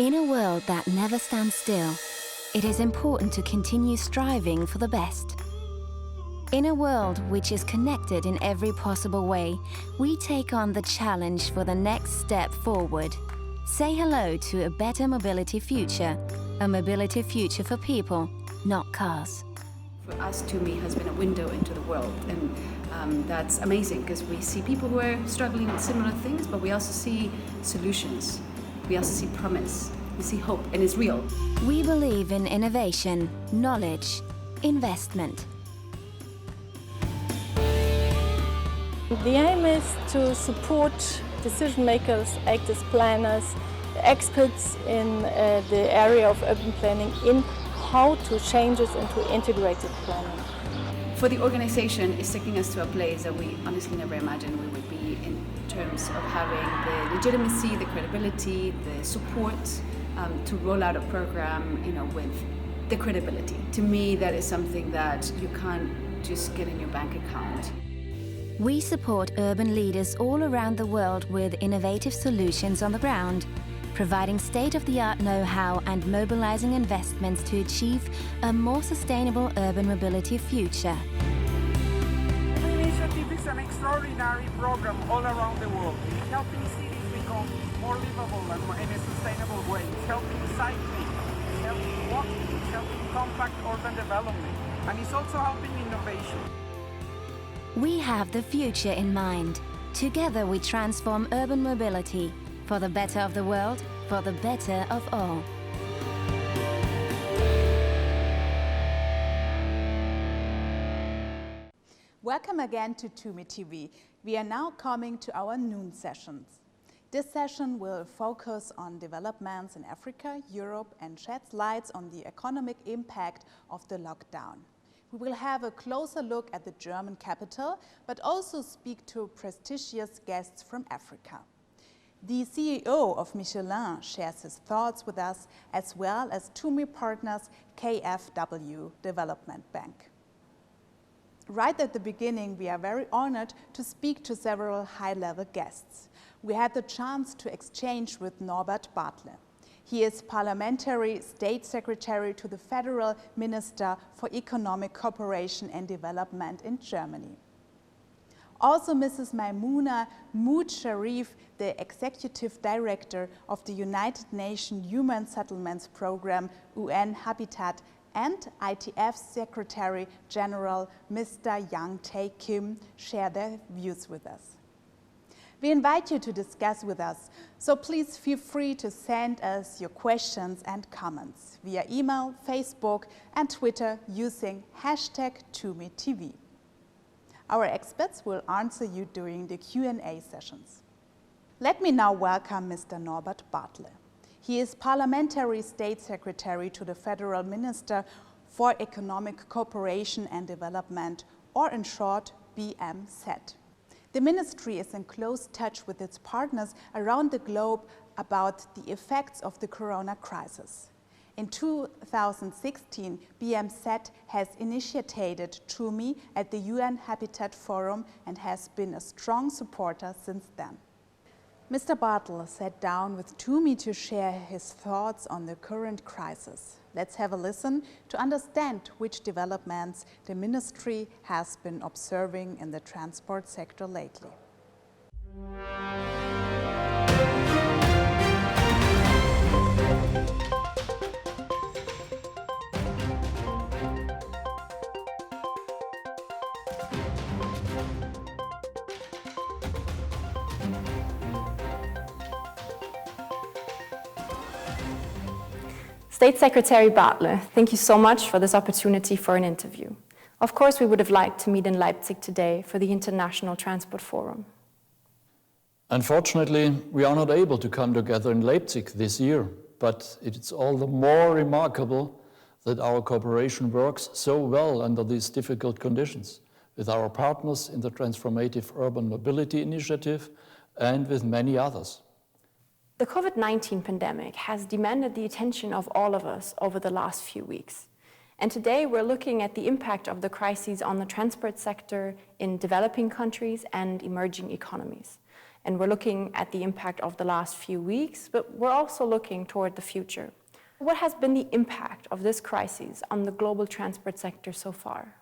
In a world that never stands still, it is important to continue striving for the best. In a world which is connected in every possible way, we take on the challenge for the next step forward. Say hello to a better mobility future, a mobility future for people, not cars. For us, TUMI has been a window into the world, and that's amazing because we see people who are struggling with similar things, but we also see solutions. We also see promise. We see hope, and it's real. We believe in innovation, knowledge, investment. The aim is to support decision makers, actors, planners, experts in the area of urban planning in how to change it into integrated planning. For the organization, it's taking us to a place that we honestly never imagined we would be in terms of having the legitimacy, the credibility, the support to roll out a program, with the credibility. To me, that is something that you can't just get in your bank account. We support urban leaders all around the world with innovative solutions on the ground, providing state-of-the-art know-how and mobilizing investments to achieve a more sustainable urban mobility future. The initiative is an extraordinary program all around the world. It's helping cities become more livable and in a sustainable way. It's helping cycling, it's helping walking, it's helping compact urban development, and it's also helping innovation. We have the future in mind. Together we transform urban mobility for the better of the world, for the better of all. Welcome again to TUMI TV. We are now coming to our noon sessions. This session will focus on developments in Africa, Europe, and sheds light on the economic impact of the lockdown. We will have a closer look at the German capital, but also speak to prestigious guests from Africa. The CEO of Michelin shares his thoughts with us, as well as TUMI partners KfW Development Bank. Right at the beginning, we are very honored to speak to several high-level guests. We had the chance to exchange with Norbert Barthle. He is Parliamentary State Secretary to the Federal Minister for Economic Cooperation and Development in Germany. Also Mrs. Maimunah Mohd Sharif, the Executive Director of the United Nations Human Settlements Program, UN Habitat, and ITF Secretary General Mr. Yang Tae Kim share their views with us. We invite you to discuss with us, so please feel free to send us your questions and comments via email, Facebook, and Twitter using #TUMITV. Our experts will answer you during the Q&A sessions. Let me now welcome Mr. Norbert Barthle. He is Parliamentary State Secretary to the Federal Minister for Economic Cooperation and Development, or in short, BMZ. The ministry is in close touch with its partners around the globe about the effects of the corona crisis. In 2016, BMZ has initiated TUMI at the UN Habitat Forum and has been a strong supporter since then. Mr. Barthle sat down with TUMI to share his thoughts on the current crisis. Let's have a listen to understand which developments the ministry has been observing in the transport sector lately. State Secretary Barthle, thank you so much for this opportunity for an interview. Of course, we would have liked to meet in Leipzig today for the International Transport Forum. Unfortunately, we are not able to come together in Leipzig this year, but it's all the more remarkable that our cooperation works so well under these difficult conditions with our partners in the Transformative Urban Mobility Initiative and with many others. The COVID-19 pandemic has demanded the attention of all of us over the last few weeks. And today we're looking at the impact of the crises on the transport sector in developing countries and emerging economies. and we're looking at the impact of the last few weeks, but we're also looking toward the future. What has been the impact of this crisis on the global transport sector so far?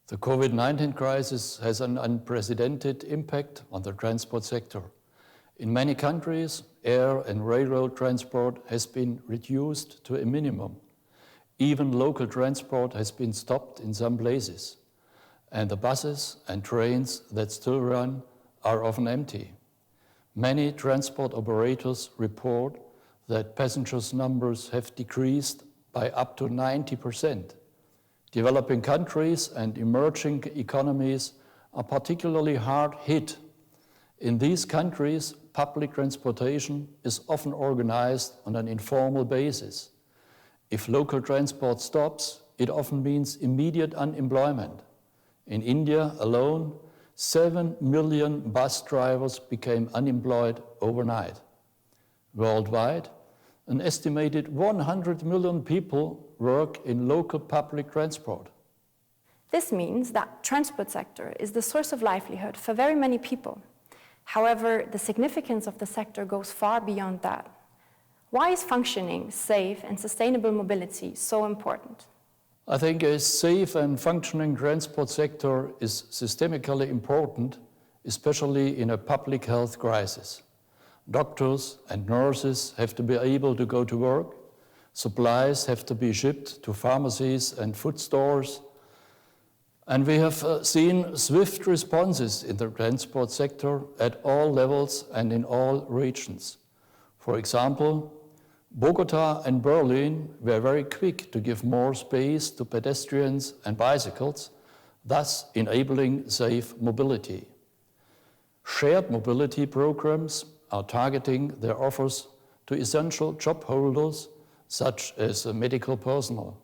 The COVID-19 crisis has an unprecedented impact on the transport sector. In many countries, air and railroad transport has been reduced to a minimum. Even local transport has been stopped in some places, and the buses and trains that still run are often empty. Many transport operators report that passengers' numbers have decreased by up to 90%. Developing countries and emerging economies are particularly hard hit. In these countries, public transportation is often organized on an informal basis. If local transport stops, it often means immediate unemployment. In India alone, 7 million bus drivers became unemployed overnight. Worldwide, an estimated 100 million people work in local public transport. This means that transport sector is the source of livelihood for very many people. However, the significance of the sector goes far beyond that. Why is functioning, safe, and sustainable mobility so important? I think a safe and functioning transport sector is systemically important, especially in a public health crisis. Doctors and nurses have to be able to go to work. Supplies have to be shipped to pharmacies and food stores. And we have seen swift responses in the transport sector at all levels and in all regions. For example, Bogota and Berlin were very quick to give more space to pedestrians and bicycles, thus enabling safe mobility. Shared mobility programs are targeting their offers to essential job holders, such as medical personnel.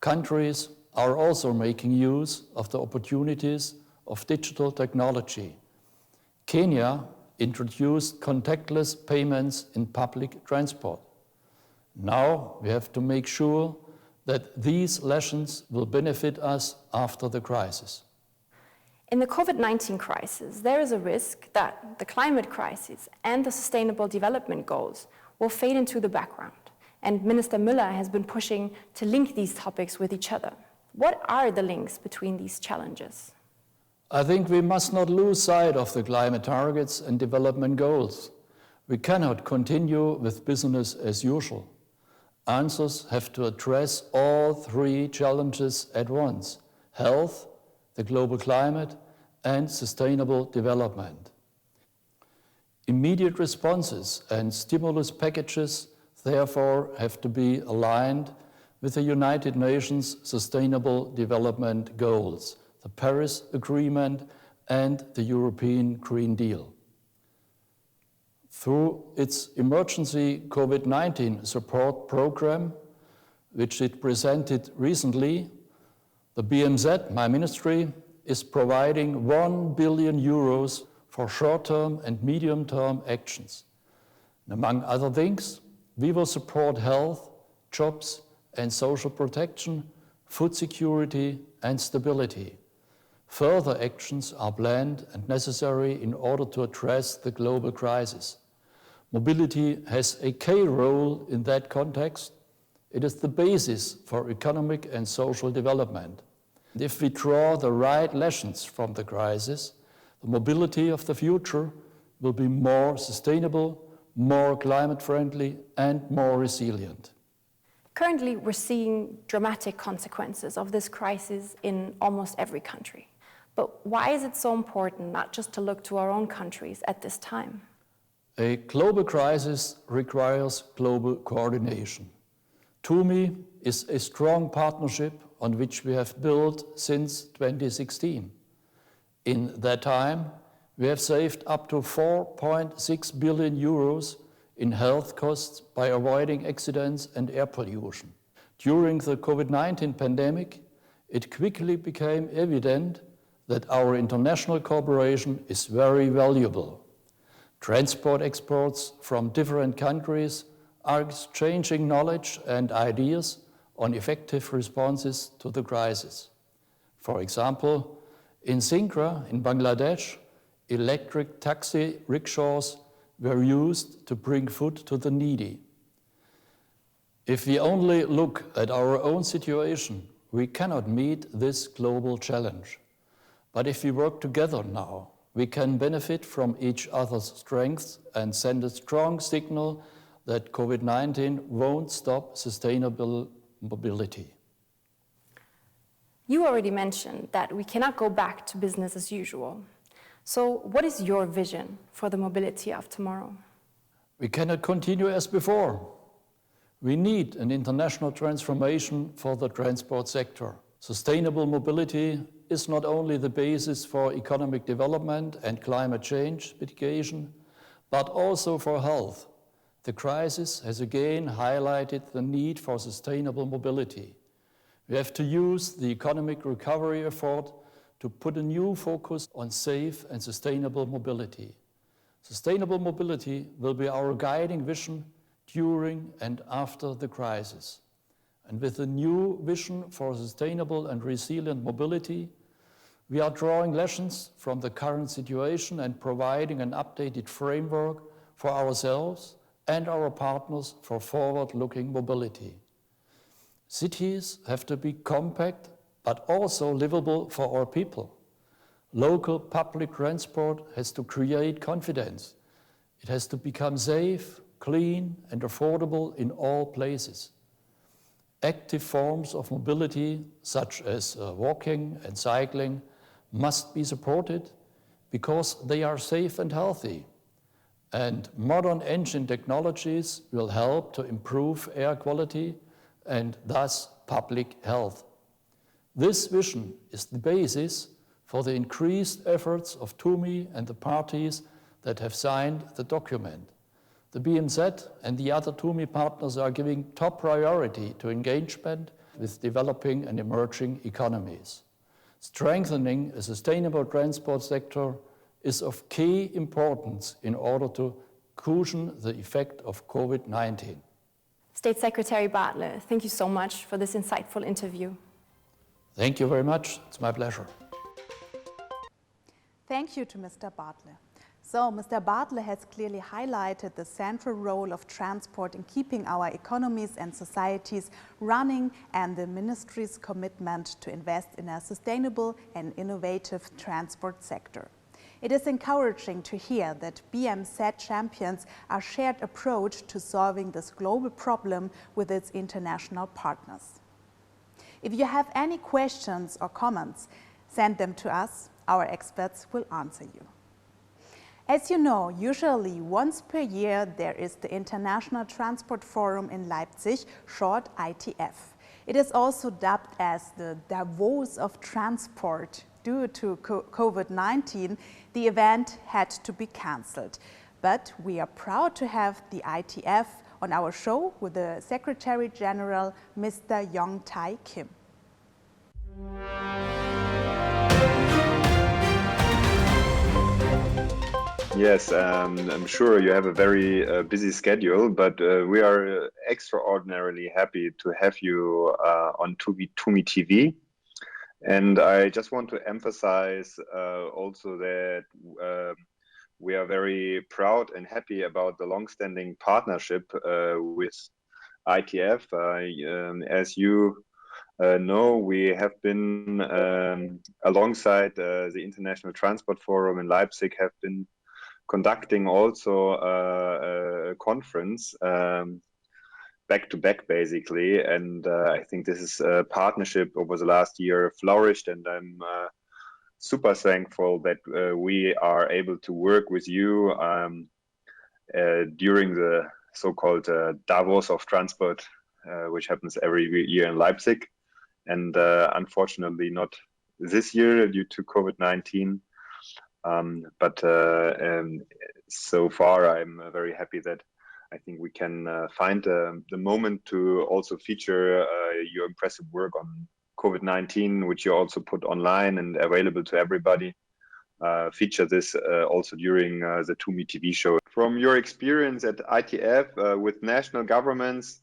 Countries are also making use of the opportunities of digital technology. Kenya introduced contactless payments in public transport. Now we have to make sure that these lessons will benefit us after the crisis. In the COVID-19 crisis, there is a risk that the climate crisis and the Sustainable Development Goals will fade into the background. And Minister Müller has been pushing to link these topics with each other. What are the links between these challenges? I think we must not lose sight of the climate targets and development goals. We cannot continue with business as usual. Answers have to address all three challenges at once: health, the global climate, and sustainable development. Immediate responses and stimulus packages therefore have to be aligned with the United Nations Sustainable Development Goals, the Paris Agreement, and the European Green Deal. Through its emergency COVID-19 support program, which it presented recently, the BMZ, my ministry, is providing 1 billion euros for short-term and medium-term actions. And among other things, we will support health, jobs and social protection, food security and stability. Further actions are planned and necessary in order to address the global crisis. Mobility has a key role in that context. It is the basis for economic and social development. And if we draw the right lessons from the crisis, the mobility of the future will be more sustainable, more climate-friendly, and more resilient. Currently, we're seeing dramatic consequences of this crisis in almost every country. But why is it so important not just to look to our own countries at this time? A global crisis requires global coordination. TUMI is a strong partnership on which we have built since 2016. In that time, we have saved up to 4.6 billion euros in health costs by avoiding accidents and air pollution. During the COVID-19 pandemic, it quickly became evident that our international cooperation is very valuable. Transport experts from different countries are exchanging knowledge and ideas on effective responses to the crisis. For example, in Shanker in Bangladesh, electric taxi rickshaws were used to bring food to the needy. If we only look at our own situation, we cannot meet this global challenge. But if we work together now, we can benefit from each other's strengths and send a strong signal that COVID-19 won't stop sustainable mobility. You already mentioned that we cannot go back to business as usual. So what is your vision for the mobility of tomorrow? We cannot continue as before. We need an international transformation for the transport sector. Sustainable mobility is not only the basis for economic development and climate change mitigation, but also for health. The crisis has again highlighted the need for sustainable mobility. We have to use the economic recovery effort to put a new focus on safe and sustainable mobility. Sustainable mobility will be our guiding vision during and after the crisis. And with a new vision for sustainable and resilient mobility, we are drawing lessons from the current situation and providing an updated framework for ourselves and our partners for forward-looking mobility. Cities have to be compact, but also livable for our people. Local public transport has to create confidence. It has to become safe, clean, and affordable in all places. Active forms of mobility, such as walking and cycling, must be supported because they are safe and healthy. And modern engine technologies will help to improve air quality and thus public health. This vision is the basis for the increased efforts of TUMI and the parties that have signed the document. The BMZ and the other TUMI partners are giving top priority to engagement with developing and emerging economies. Strengthening a sustainable transport sector is of key importance in order to cushion the effect of COVID-19. State Secretary Barthle, thank you so much for this insightful interview. Thank you very much. It's my pleasure. Thank you to Mr. Barthle. So, Mr. Barthle has clearly highlighted the central role of transport in keeping our economies and societies running and the Ministry's commitment to invest in a sustainable and innovative transport sector. It is encouraging to hear that BMZ champions a shared approach to solving this global problem with its international partners. If you have any questions or comments, send them to us. Our experts will answer you. As you know, usually once per year there is the International Transport Forum in Leipzig, short ITF. It is also dubbed as the Davos of Transport. Due to COVID-19, the event had to be cancelled. But we are proud to have the ITF on our show with the Secretary General, Mr. Yong Tai Kim. Yes, I'm sure you have a very busy schedule, but we are extraordinarily happy to have you on TUMI TV. And I just want to emphasize also that we are very proud and happy about the long-standing partnership with ITF. As you know, we have been alongside the International Transport Forum in Leipzig, have been conducting also a conference back to back basically, and I think this is a partnership over the last year flourished, and I'm super thankful that we are able to work with you during the so-called Davos of Transport, which happens every year in Leipzig, and unfortunately not this year due to COVID-19. But so far I'm very happy that I think we can find the moment to also feature your impressive work on COVID-19, which you also put online and available to everybody. Feature this also during the TUMI TV show. From your experience at ITF with national governments,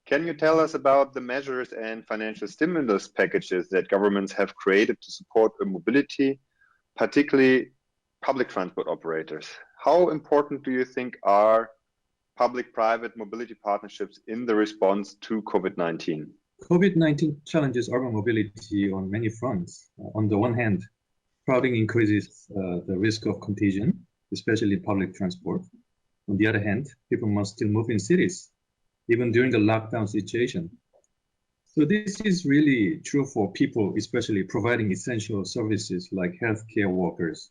can you tell us about the measures and financial stimulus packages that governments have created to support mobility, particularly public transport operators. How important do you think are public-private mobility partnerships in the response to COVID-19? COVID-19 challenges urban mobility on many fronts. On the one hand, crowding increases the risk of contagion, especially in public transport. On the other hand, people must still move in cities, even during the lockdown situation. So this is really true for people, especially providing essential services like healthcare workers.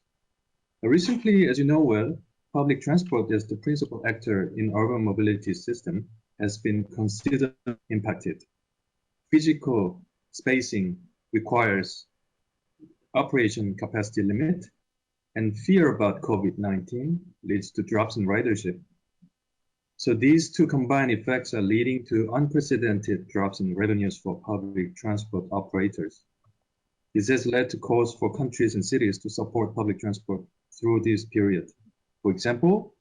Recently, as you know well, public transport as the principal actor in urban mobility system has been considered impacted. Physical spacing requires operation capacity limit, and fear about COVID-19 leads to drops in ridership. So these two combined effects are leading to unprecedented drops in revenues for public transport operators. This has led to calls for countries and cities to support public transport through this period. For example,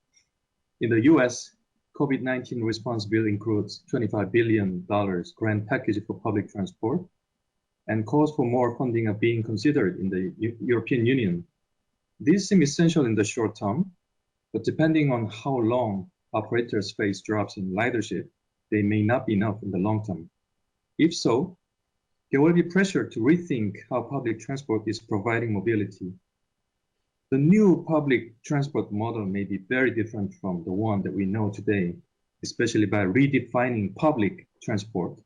in the US, COVID-19 response bill includes $25 billion grant package for public transport, and calls for more funding are being considered in the European Union. These seem essential in the short term, but depending on how long operators face drops in ridership, they may not be enough in the long term. If so, there will be pressure to rethink how public transport is providing mobility. The new public transport model may be very different from the one that we know today, especially by redefining public transport.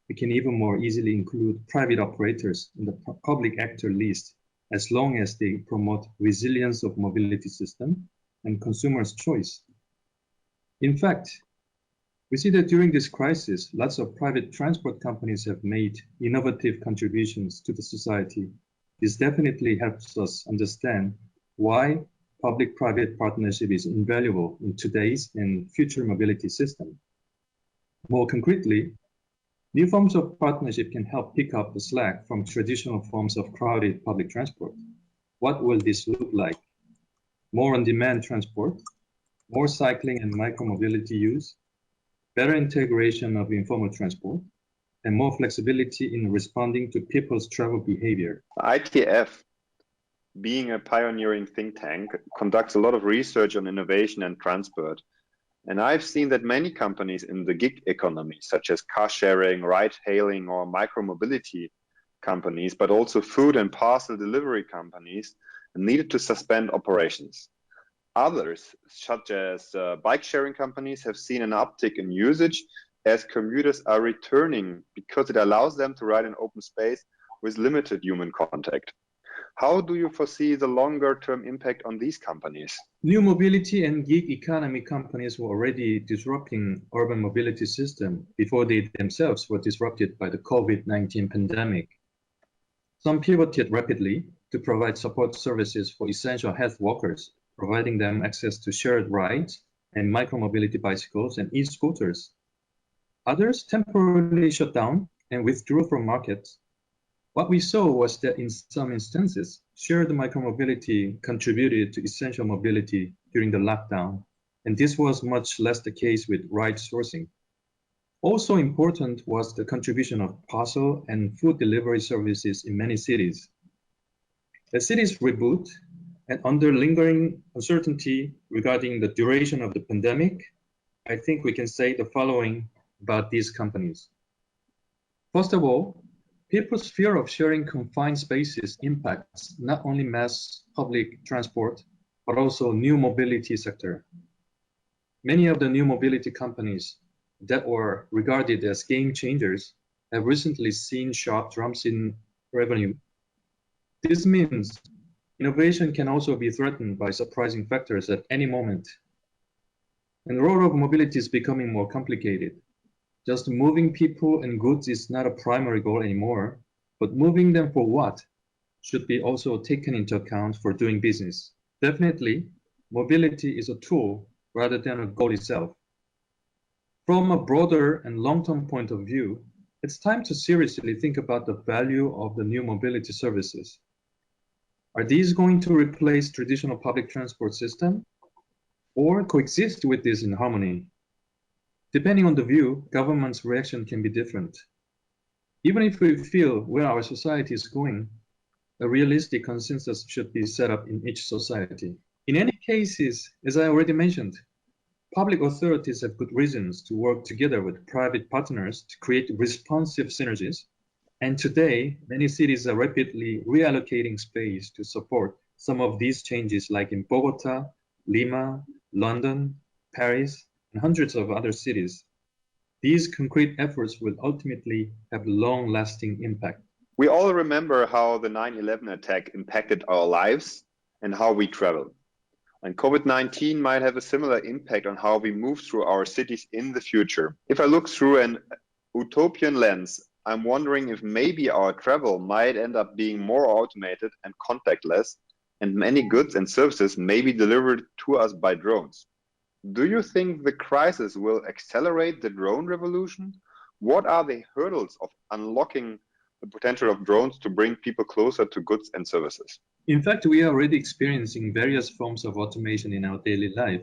We can even more easily include private operators in the public actor list, as long as they promote resilience of mobility system and consumers' choice. In fact, we see that during this crisis, lots of private transport companies have made innovative contributions to the society. This definitely helps us understand why public-private partnership is invaluable in today's and future mobility system. More concretely, new forms of partnership can help pick up the slack from traditional forms of crowded public transport. What will this look like? More on-demand transport, more cycling and micromobility use, better integration of informal transport, and more flexibility in responding to people's travel behavior. ITF, being a pioneering think tank, conducts a lot of research on innovation and transport. And I've seen that many companies in the gig economy, such as car sharing, ride hailing, or micromobility companies, but also food and parcel delivery companies, needed to suspend operations. Others, such as bike sharing companies, have seen an uptick in usage as commuters are returning because it allows them to ride in open space with limited human contact. How do you foresee the longer-term impact on these companies? New mobility and gig economy companies were already disrupting urban mobility system before they themselves were disrupted by the COVID-19 pandemic. Some pivoted rapidly to provide support services for essential health workers, providing them access to shared rides and micromobility bicycles and e-scooters. Others temporarily shut down and withdrew from markets. What we saw was that in some instances, shared micromobility contributed to essential mobility during the lockdown, and this was much less the case with ride sourcing. Also important was the contribution of parcel and food delivery services in many cities. As cities reboot, and under lingering uncertainty regarding the duration of the pandemic, I think we can say the following about these companies. First of all, people's fear of sharing confined spaces impacts not only mass public transport, but also new mobility sector. Many of the new mobility companies that were regarded as game changers have recently seen sharp drops in revenue. This means innovation can also be threatened by surprising factors at any moment. And the role of mobility is becoming more complicated. Just moving people and goods is not a primary goal anymore, but moving them for what should be also taken into account for doing business. Definitely, mobility is a tool rather than a goal itself. From a broader and long-term point of view, it's time to seriously think about the value of the new mobility services. Are these going to replace traditional public transport system or coexist with this in harmony? Depending on the view, government's reaction can be different. Even if we feel where our society is going, a realistic consensus should be set up in each society. In any cases, as I already mentioned, public authorities have good reasons to work together with private partners to create responsive synergies. And today, many cities are rapidly reallocating space to support some of these changes, like in Bogota, Lima, London, Paris, and hundreds of other cities. These concrete efforts will ultimately have long-lasting impact. We all remember how the 9/11 attack impacted our lives and how we travel. And COVID-19 might have a similar impact on how we move through our cities in the future. If I look through an utopian lens, I'm wondering if maybe our travel might end up being more automated and contactless, and many goods and services may be delivered to us by drones. Do you think the crisis will accelerate the drone revolution? What are the hurdles of unlocking the potential of drones to bring people closer to goods and services? In fact, we are already experiencing various forms of automation in our daily life,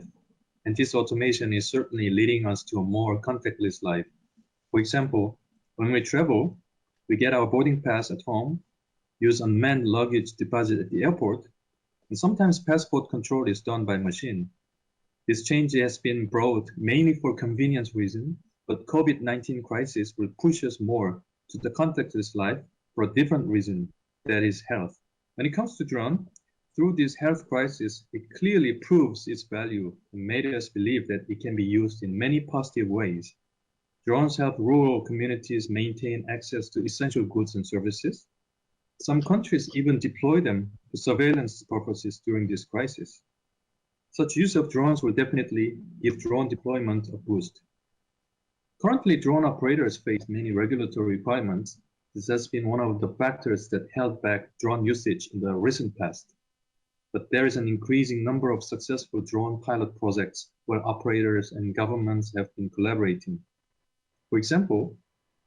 and this automation is certainly leading us to a more contactless life. For example, when we travel, we get our boarding pass at home, use unmanned luggage deposit at the airport, and sometimes passport control is done by machine. This change has been brought mainly for convenience reasons, but COVID-19 crisis will push us more to the contactless life for a different reason, that is health. When it comes to drone, through this health crisis, it clearly proves its value and made us believe that it can be used in many positive ways. Drones help rural communities maintain access to essential goods and services. Some countries even deploy them for surveillance purposes during this crisis. Such use of drones will definitely give drone deployment a boost. Currently, drone operators face many regulatory requirements. This has been one of the factors that held back drone usage in the recent past. But there is an increasing number of successful drone pilot projects where operators and governments have been collaborating. For example,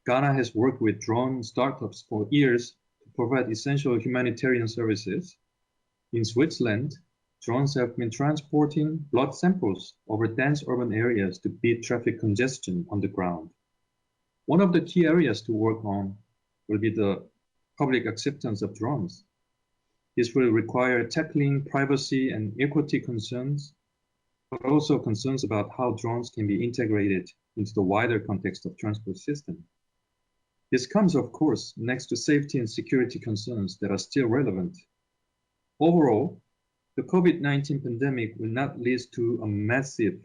Ghana has worked with drone startups for years to provide essential humanitarian services. In Switzerland, drones have been transporting blood samples over dense urban areas to beat traffic congestion on the ground. One of the key areas to work on will be the public acceptance of drones. This will require tackling privacy and equity concerns, but also concerns about how drones can be integrated into the wider context of transport system. This comes, of course, next to safety and security concerns that are still relevant. Overall, the COVID-19 pandemic will not lead to a massive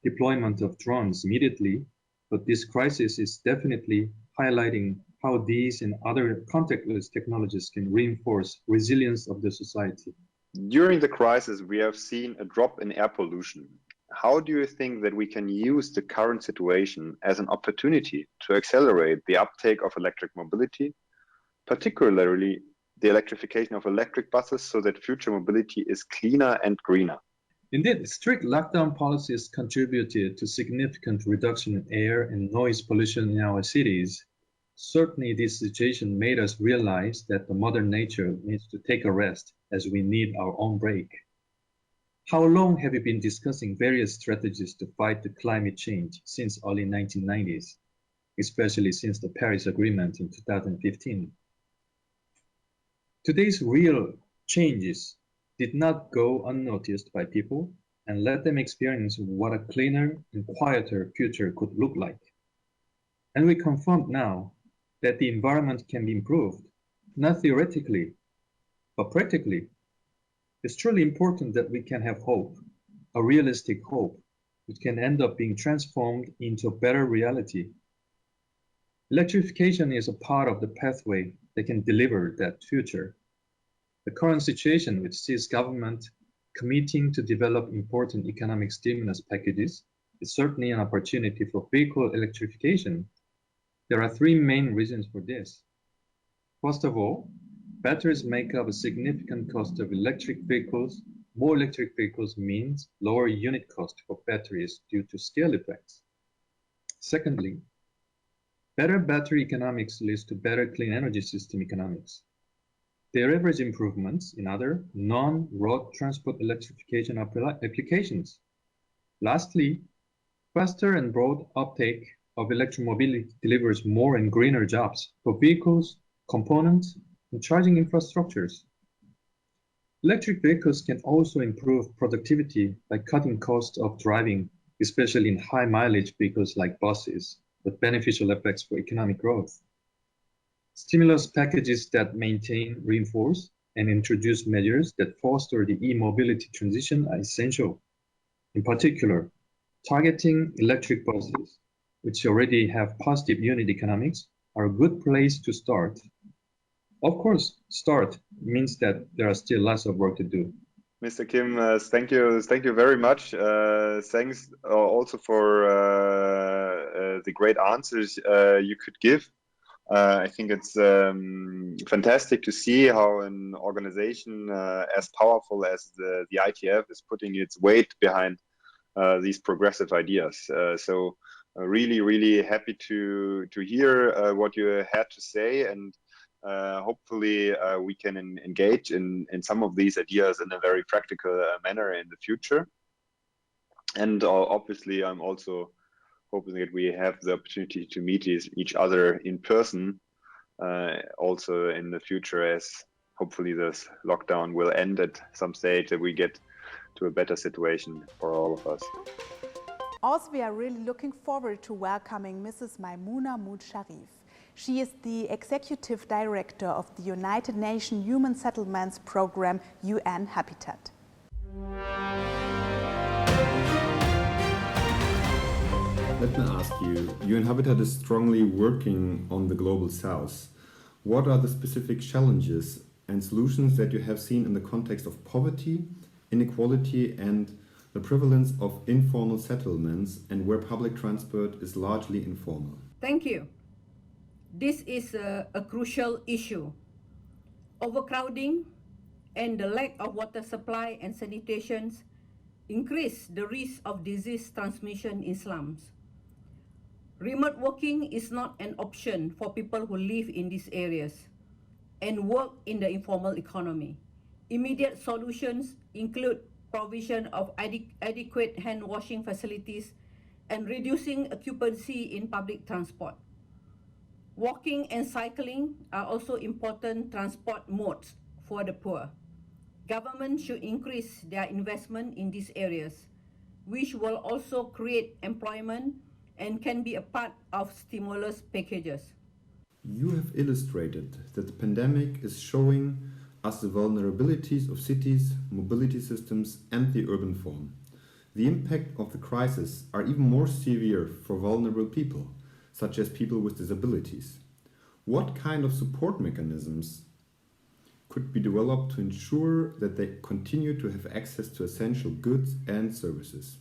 deployment of drones immediately, but this crisis is definitely highlighting how these and other contactless technologies can reinforce resilience of the society. During the crisis, we have seen a drop in air pollution. How do you think that we can use the current situation as an opportunity to accelerate the uptake of electric mobility, particularly the electrification of electric buses, so that future mobility is cleaner and greener? Indeed, strict lockdown policies contributed to significant reduction in air and noise pollution in our cities. Certainly, this situation made us realize that the mother nature needs to take a rest, as we need our own break. How long have we been discussing various strategies to fight the climate change since early 1990s, especially since the Paris Agreement in 2015? Today's real changes did not go unnoticed by people and let them experience what a cleaner and quieter future could look like. And we confirm now that the environment can be improved, not theoretically, but practically. It's truly important that we can have hope, a realistic hope, which can end up being transformed into a better reality. Electrification is a part of the pathway that can deliver that future. The current situation, which sees government committing to develop important economic stimulus packages, is certainly an opportunity for vehicle electrification. There are three main reasons for this. First of all, batteries make up a significant cost of electric vehicles. More electric vehicles means lower unit cost for batteries due to scale effects. Secondly, better battery economics leads to better clean energy system economics. There are average improvements in other non-road transport electrification applications. Lastly, faster and broad uptake of electromobility delivers more and greener jobs for vehicles, components, and charging infrastructures. Electric vehicles can also improve productivity by cutting costs of driving, especially in high mileage vehicles like buses, with beneficial effects for economic growth. Stimulus packages that maintain, reinforce, and introduce measures that foster the e-mobility transition are essential. In particular, targeting electric buses, which already have positive unit economics, are a good place to start. Of course, start means that there are still lots of work to do. Mr. Kim, thank you very much. Thanks also for the great answers you could give. I think it's fantastic to see how an organization as powerful as the ITF is putting its weight behind these progressive ideas. So really happy to hear what you had to say, and hopefully we can engage in some of these ideas in a very practical manner in the future. And obviously I'm also hoping that we have the opportunity to meet each other in person also in the future, as hopefully this lockdown will end at some stage, that we get to a better situation for all of us. Also, we are really looking forward to welcoming Mrs. Maimunah Mohd Sharif. She is the Executive Director of the United Nations Human Settlements Program, UN Habitat. Let me ask you, UN Habitat is strongly working on the global south. What are the specific challenges and solutions that you have seen in the context of poverty, inequality, and the prevalence of informal settlements, and where public transport is largely informal? Thank you. This is a crucial issue. Overcrowding and the lack of water supply and sanitation increase the risk of disease transmission in slums. Remote working is not an option for people who live in these areas and work in the informal economy. Immediate solutions include provision of adequate hand washing facilities and reducing occupancy in public transport. Walking and cycling are also important transport modes for the poor. Government should increase their investment in these areas, which will also create employment and can be a part of stimulus packages. You have illustrated that the pandemic is showing us the vulnerabilities of cities, mobility systems, and the urban form. The impact of the crisis are even more severe for vulnerable people, such as people with disabilities. What kind of support mechanisms could be developed to ensure that they continue to have access to essential goods and services?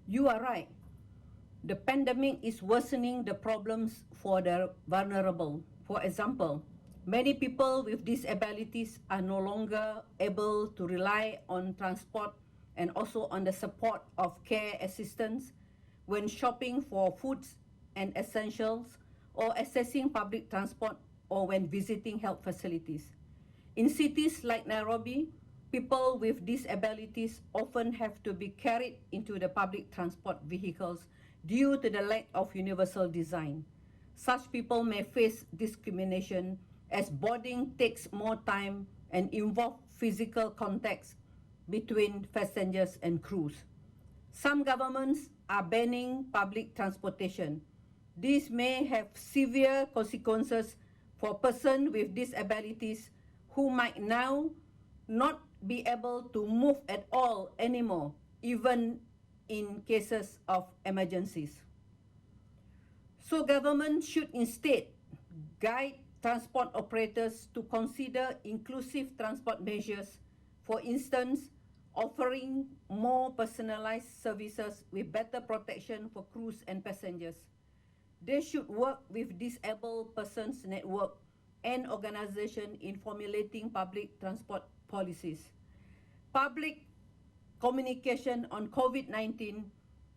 You are right. The pandemic is worsening the problems for the vulnerable. For example, many people with disabilities are no longer able to rely on transport and also on the support of care assistance when shopping for foods and essentials, or accessing public transport, or when visiting health facilities. In cities like Nairobi, people with disabilities often have to be carried into the public transport vehicles due to the lack of universal design. Such people may face discrimination as boarding takes more time and involves physical contacts between passengers and crews. Some governments are banning public transportation. This may have severe consequences for persons with disabilities who might now not be able to move at all anymore, even in cases of emergencies. So government should instead guide transport operators to consider inclusive transport measures, for instance, offering more personalized services with better protection for crews and passengers. They should work with disabled persons network and organizations in formulating public transport policies. Public communication on COVID-19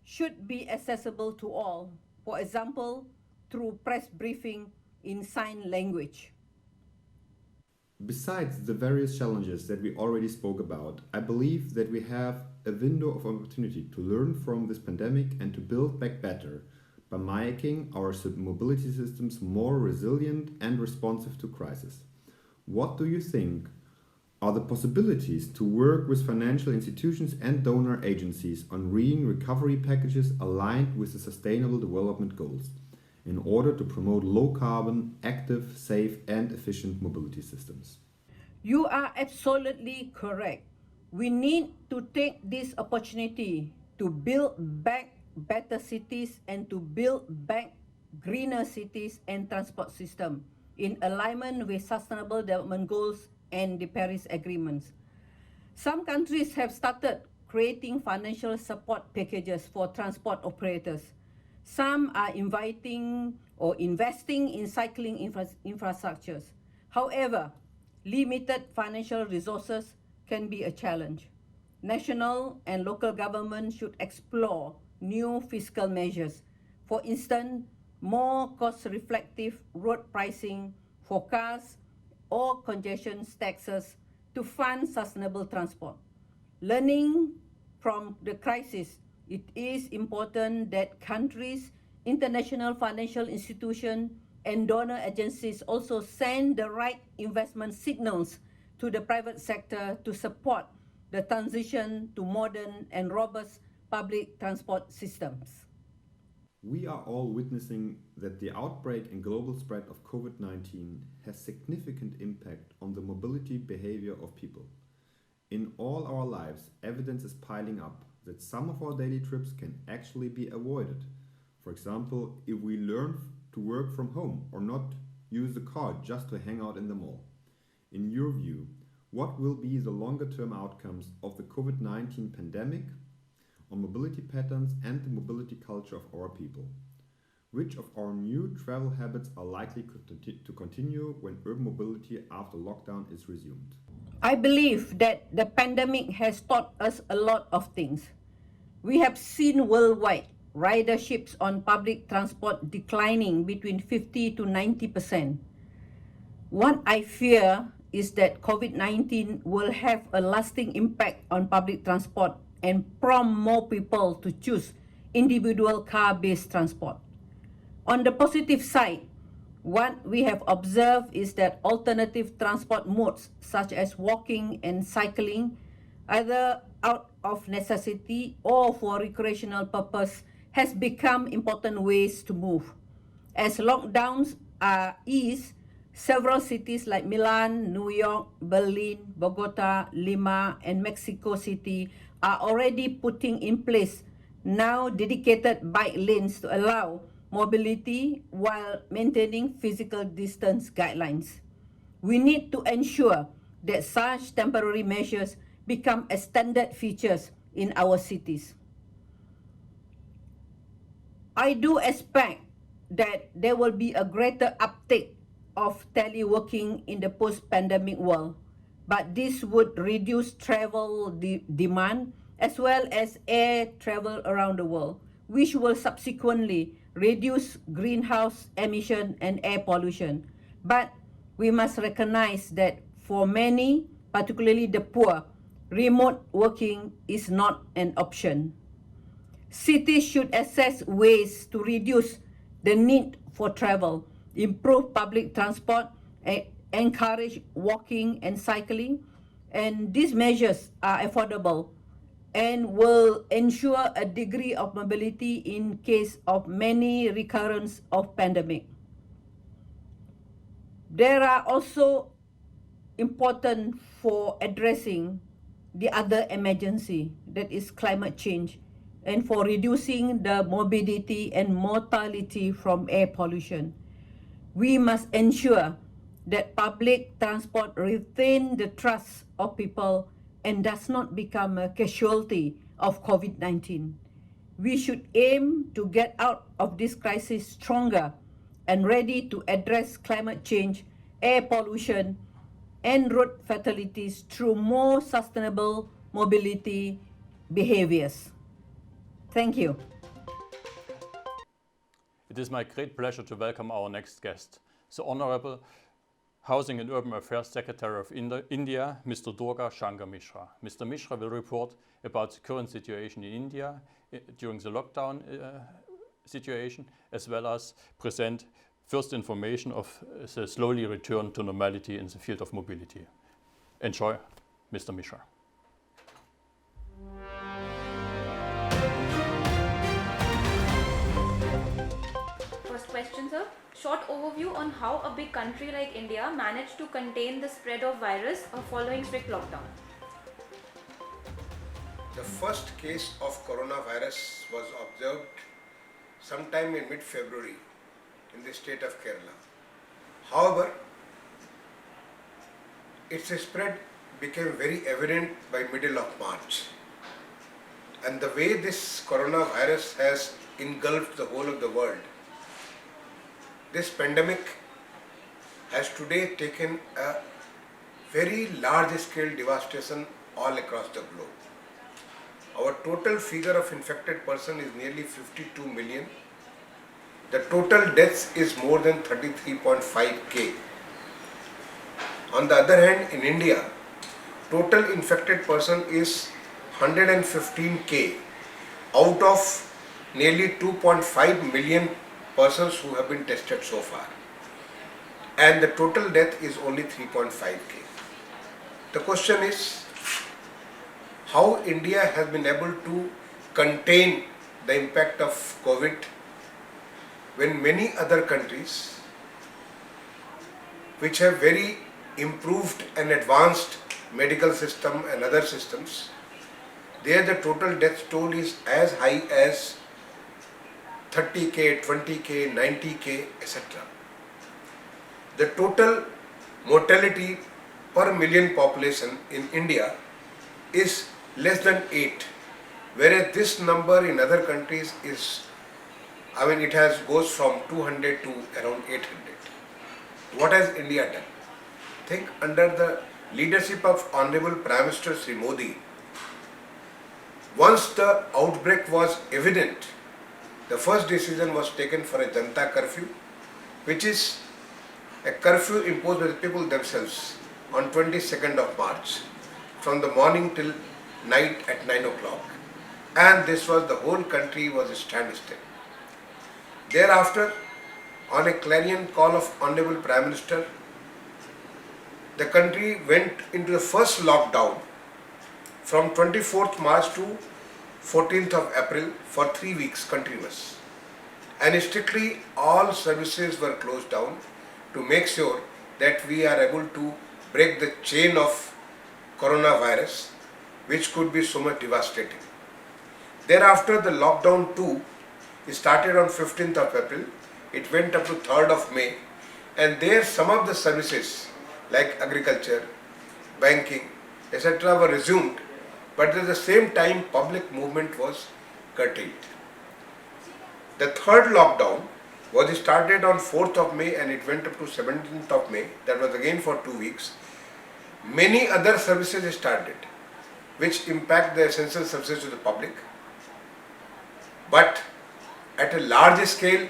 should be accessible to all, for example, through press briefing in sign language. Besides the various challenges that we already spoke about, I believe that we have a window of opportunity to learn from this pandemic and to build back better by making our mobility systems more resilient and responsive to crisis. What do you think are the possibilities to work with financial institutions and donor agencies on green recovery packages aligned with the Sustainable Development Goals in order to promote low-carbon, active, safe and efficient mobility systems. You are absolutely correct. We need to take this opportunity to build back better cities and to build back greener cities and transport system in alignment with Sustainable Development Goals and the Paris agreements. Some countries have started creating financial support packages for transport operators. Some are inviting or investing in cycling infrastructures. However, limited financial resources can be a challenge. National and local governments should explore new fiscal measures. For instance, more cost-reflective road pricing for cars or congestion taxes to fund sustainable transport. Learning from the crisis, it is important that countries, international financial institutions, and donor agencies also send the right investment signals to the private sector to support the transition to modern and robust public transport systems. We are all witnessing that the outbreak and global spread of COVID-19 has significant impact on the mobility behavior of people. In all our lives, evidence is piling up that some of our daily trips can actually be avoided. For example, if we learn to work from home or not use the car just to hang out in the mall. In your view, what will be the longer-term outcomes of the COVID-19 pandemic on mobility patterns and the mobility culture of our people? Which of our new travel habits are likely to continue when urban mobility after lockdown is resumed? I believe that the pandemic has taught us a lot of things. We have seen worldwide riderships on public transport declining between 50 to 90%. What I fear is that COVID-19 will have a lasting impact on public transport and prompt more people to choose individual car-based transport. On the positive side, what we have observed is that alternative transport modes such as walking and cycling, either out of necessity or for recreational purpose, has become important ways to move. As lockdowns are eased, several cities like Milan, New York, Berlin, Bogota, Lima, and Mexico City are already putting in place now dedicated bike lanes to allow mobility while maintaining physical distance guidelines. We need to ensure that such temporary measures become as standard features in our cities. I do expect that there will be a greater uptake of teleworking in the post-pandemic world, but this would reduce travel demand as well as air travel around the world, which will subsequently reduce greenhouse emission and air pollution. But we must recognize that for many, particularly the poor, remote working is not an option. Cities should assess ways to reduce the need for travel, improve public transport, encourage walking and cycling, and these measures are affordable and will ensure a degree of mobility in case of many recurrence of pandemic. There are also important for addressing the other emergency, that is climate change, and for reducing the morbidity and mortality from air pollution. We must ensure that public transport retains the trust of people and does not become a casualty of COVID-19. We should aim to get out of this crisis stronger and ready to address climate change, air pollution, and road fatalities through more sustainable mobility behaviors. Thank you. It is my great pleasure to welcome our next guest, the Honorable Housing and Urban Affairs Secretary of India, Mr. Durga Shanker Mishra. Mr. Mishra will report about the current situation in India during the lockdown situation, as well as present first information of the slowly return to normality in the field of mobility. Enjoy. Mr. Mishra. First question, sir. Short overview on how a big country like India managed to contain the spread of virus following strict lockdown. The first case of coronavirus was observed sometime in mid-February in the state of Kerala. However, its spread became very evident by middle of March. And the way this coronavirus has engulfed the whole of the world, this pandemic has today taken a very large scale devastation all across the globe. Our total figure of infected person is nearly 52 million. The total deaths is more than 33.5k. On the other hand, in India, total infected person is 115k out of nearly 2.5 million persons who have been tested so far. And the total death is only 3.5k. The question is, how India has been able to contain the impact of COVID when many other countries which have very improved and advanced medical system and other systems, there the total death toll is as high as 30k, 20k, 90k, etc. The total mortality per million population in India is less than 8, whereas this number in other countries is, it goes from 200 to around 800. What has India done? I think under the leadership of Honorable Prime Minister Sri Modi, once the outbreak was evident, the first decision was taken for a Janta curfew, which is a curfew imposed by the people themselves on 22nd of March from the morning till night at 9 o'clock. And this was, the whole country was a standstill. Thereafter, on a clarion call of Honorable Prime Minister, the country went into the first lockdown from 24th March to 14th of April for 3 weeks continuous. And strictly all services were closed down to make sure that we are able to break the chain of coronavirus, which could be so much devastating. Thereafter, the lockdown 2 started on 15th of April. It went up to 3rd of May, and there some of the services like agriculture, banking, etc. were resumed, but at the same time public movement was curtailed. The third lockdown was started on 4th of May and it went up to 17th of May. That was again for 2 weeks. Many other services started which impact the essential services to the public. But at a large scale,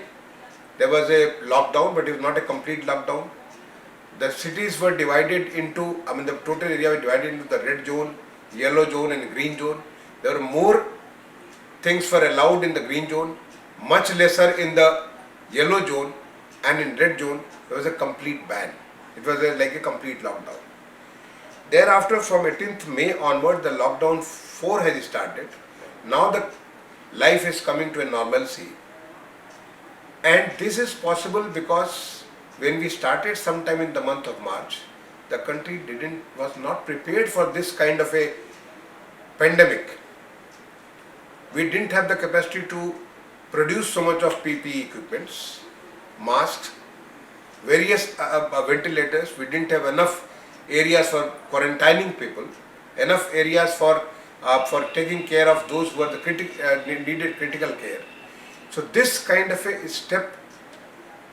there was a lockdown, but it was not a complete lockdown. The cities were divided into, the total area was divided into the red zone, yellow zone and green zone. There were more things were allowed in the green zone, much lesser in the yellow zone, and in red zone there was a complete ban. It was like a complete lockdown. Thereafter, from 18th May onward, the lockdown 4 has started. Now the life is coming to a normalcy. And this is possible because when we started sometime in the month of March, the country was not prepared for this kind of a pandemic. We didn't have the capacity to produce so much of PPE equipments, masks, various ventilators. We didn't have enough areas for quarantining people, enough areas for taking care of those who are needed critical care. So this kind of a step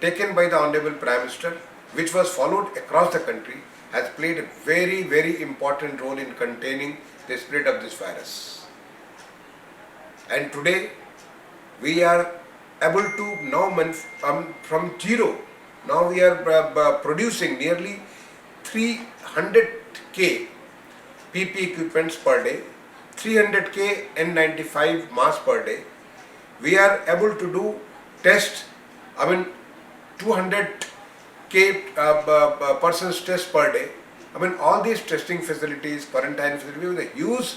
taken by the Honorable Prime Minister, which was followed across the country, has played a very, very important role in containing the spread of this virus. And today we are able to now from zero, now we are producing nearly 300k PP equipments per day, 300k N95 masks per day. We are able to do tests, 200k persons tests per day, I mean, all these testing facilities, quarantine facilities, with a huge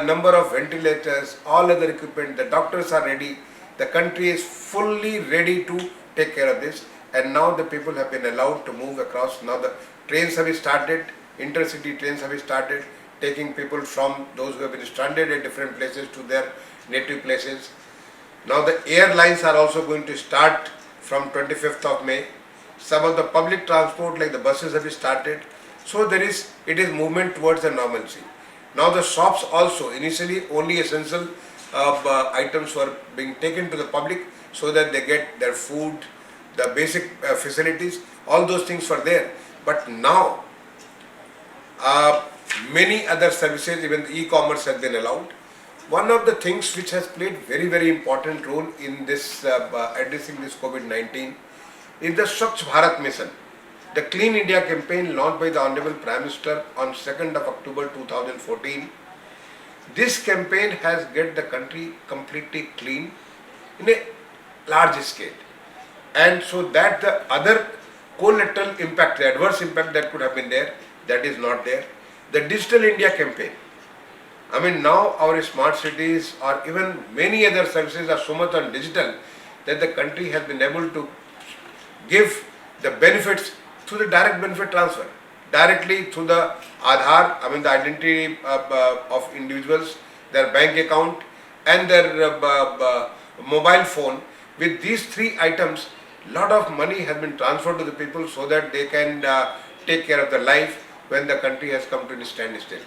number of ventilators, all other equipment, the doctors are ready, the country is fully ready to take care of this, and now the people have been allowed to move across. Now the trains have started, intercity trains have started, taking people from those who have been stranded at different places to their native places. Now the airlines are also going to start from 25th of May. Some of the public transport like the buses have started. So it is movement towards the normalcy. Now the shops also, initially only essential items were being taken to the public so that they get their food, the basic facilities, all those things were there. But now many other services, even e-commerce has been allowed. One of the things which has played very, very important role in this addressing this COVID-19 is the Swachh Bharat Mission, the Clean India campaign launched by the Honorable Prime Minister on 2nd of October 2014. This campaign has get the country completely clean in a large scale, and so that the other collateral impact, the adverse impact that could have been there, that is not there. The Digital India campaign, I mean, now our smart cities or even many other services are so much on digital that the country has been able to give the benefits through the direct benefit transfer, directly through the Aadhaar, I mean the identity of individuals, their bank account and their mobile phone. With these three items, lot of money has been transferred to the people so that they can take care of their life when the country has come to a standstill.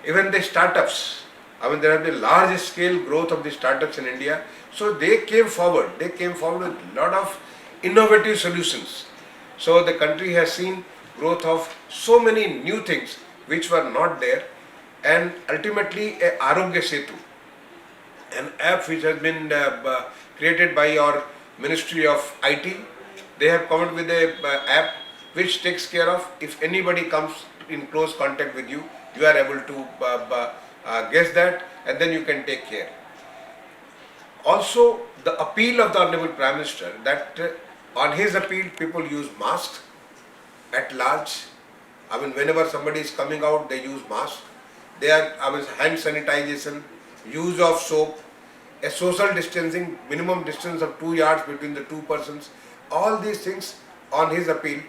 Even the startups, I mean there has been large scale growth of the startups in India, so they came forward with a lot of innovative solutions. So the country has seen growth of so many new things which were not there, and ultimately a Arogya Setu, an app which has been created by our Ministry of IT. They have come up with a app which takes care of if anybody comes in close contact with you, you are able to guess that and then you can take care. Also, the appeal of the Honorable Prime Minister that on his appeal people use masks at large. I mean, whenever somebody is coming out, they use masks. They are, I mean, hand sanitization, use of soap, a social distancing, minimum distance of 2 yards between the two persons. All these things on his appeal.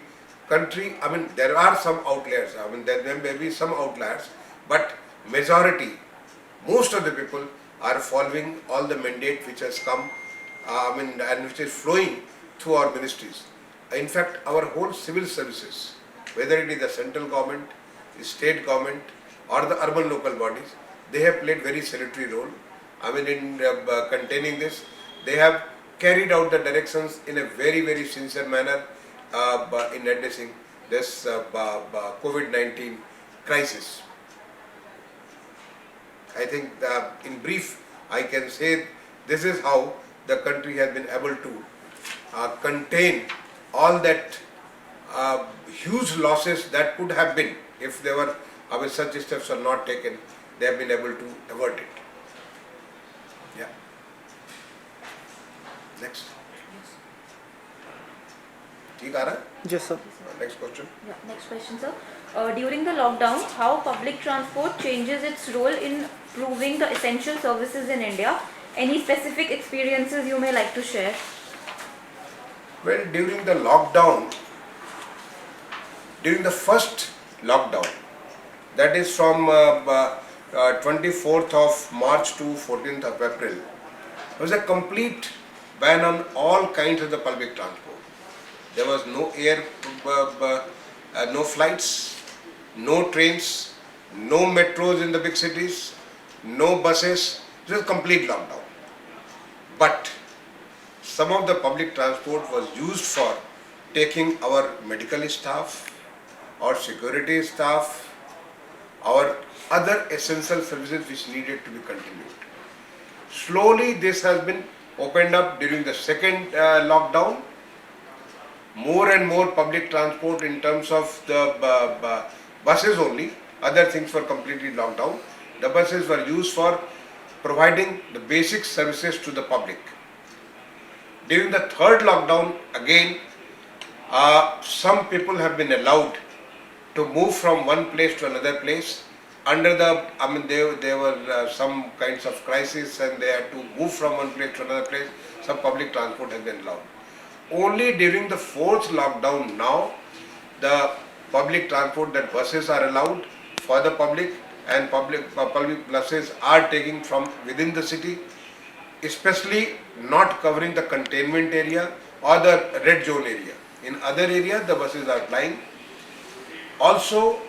Country, I mean, there are some outliers. I mean, there may be some outliers, but majority, most of the people are following all the mandate which has come, I mean, and which is flowing through our ministries. In fact, our whole civil services, whether it is the central government, the state government, or the urban local bodies, they have played very salutary role. I mean, in containing this, they have carried out the directions in a very, very sincere manner in addressing this COVID-19 crisis. I think in brief, I can say this is how the country has been able to contain all that huge losses that could have been if there were, I mean, such steps are not taken. They have been able to avert it. Yeah. Next. Yes, sir. Next question. Yeah, next question, sir. During the lockdown, how public transport changes its role in proving the essential services in India? Any specific experiences you may like to share? Well, during the lockdown, during the first lockdown, that is from 24th of March to 14th of April, there was a complete ban on all kinds of the public transport. There was no no flights, no trains, no metros in the big cities, no buses. It was a complete lockdown. But some of the public transport was used for taking our medical staff, our security staff, our other essential services which needed to be continued. Slowly this has been opened up during the second lockdown. More and more public transport in terms of the buses only, other things were completely locked down. The buses were used for providing the basic services to the public. During the third lockdown, again, some people have been allowed to move from one place to another place. Under the, there were some kinds of crisis and they had to move from one place to another place. Some public transport has been allowed. Only during the 4th lockdown now, the public transport, that buses are allowed for the public, and public buses are taking from within the city, especially not covering the containment area or the red zone area. In other areas, the buses are flying. Also,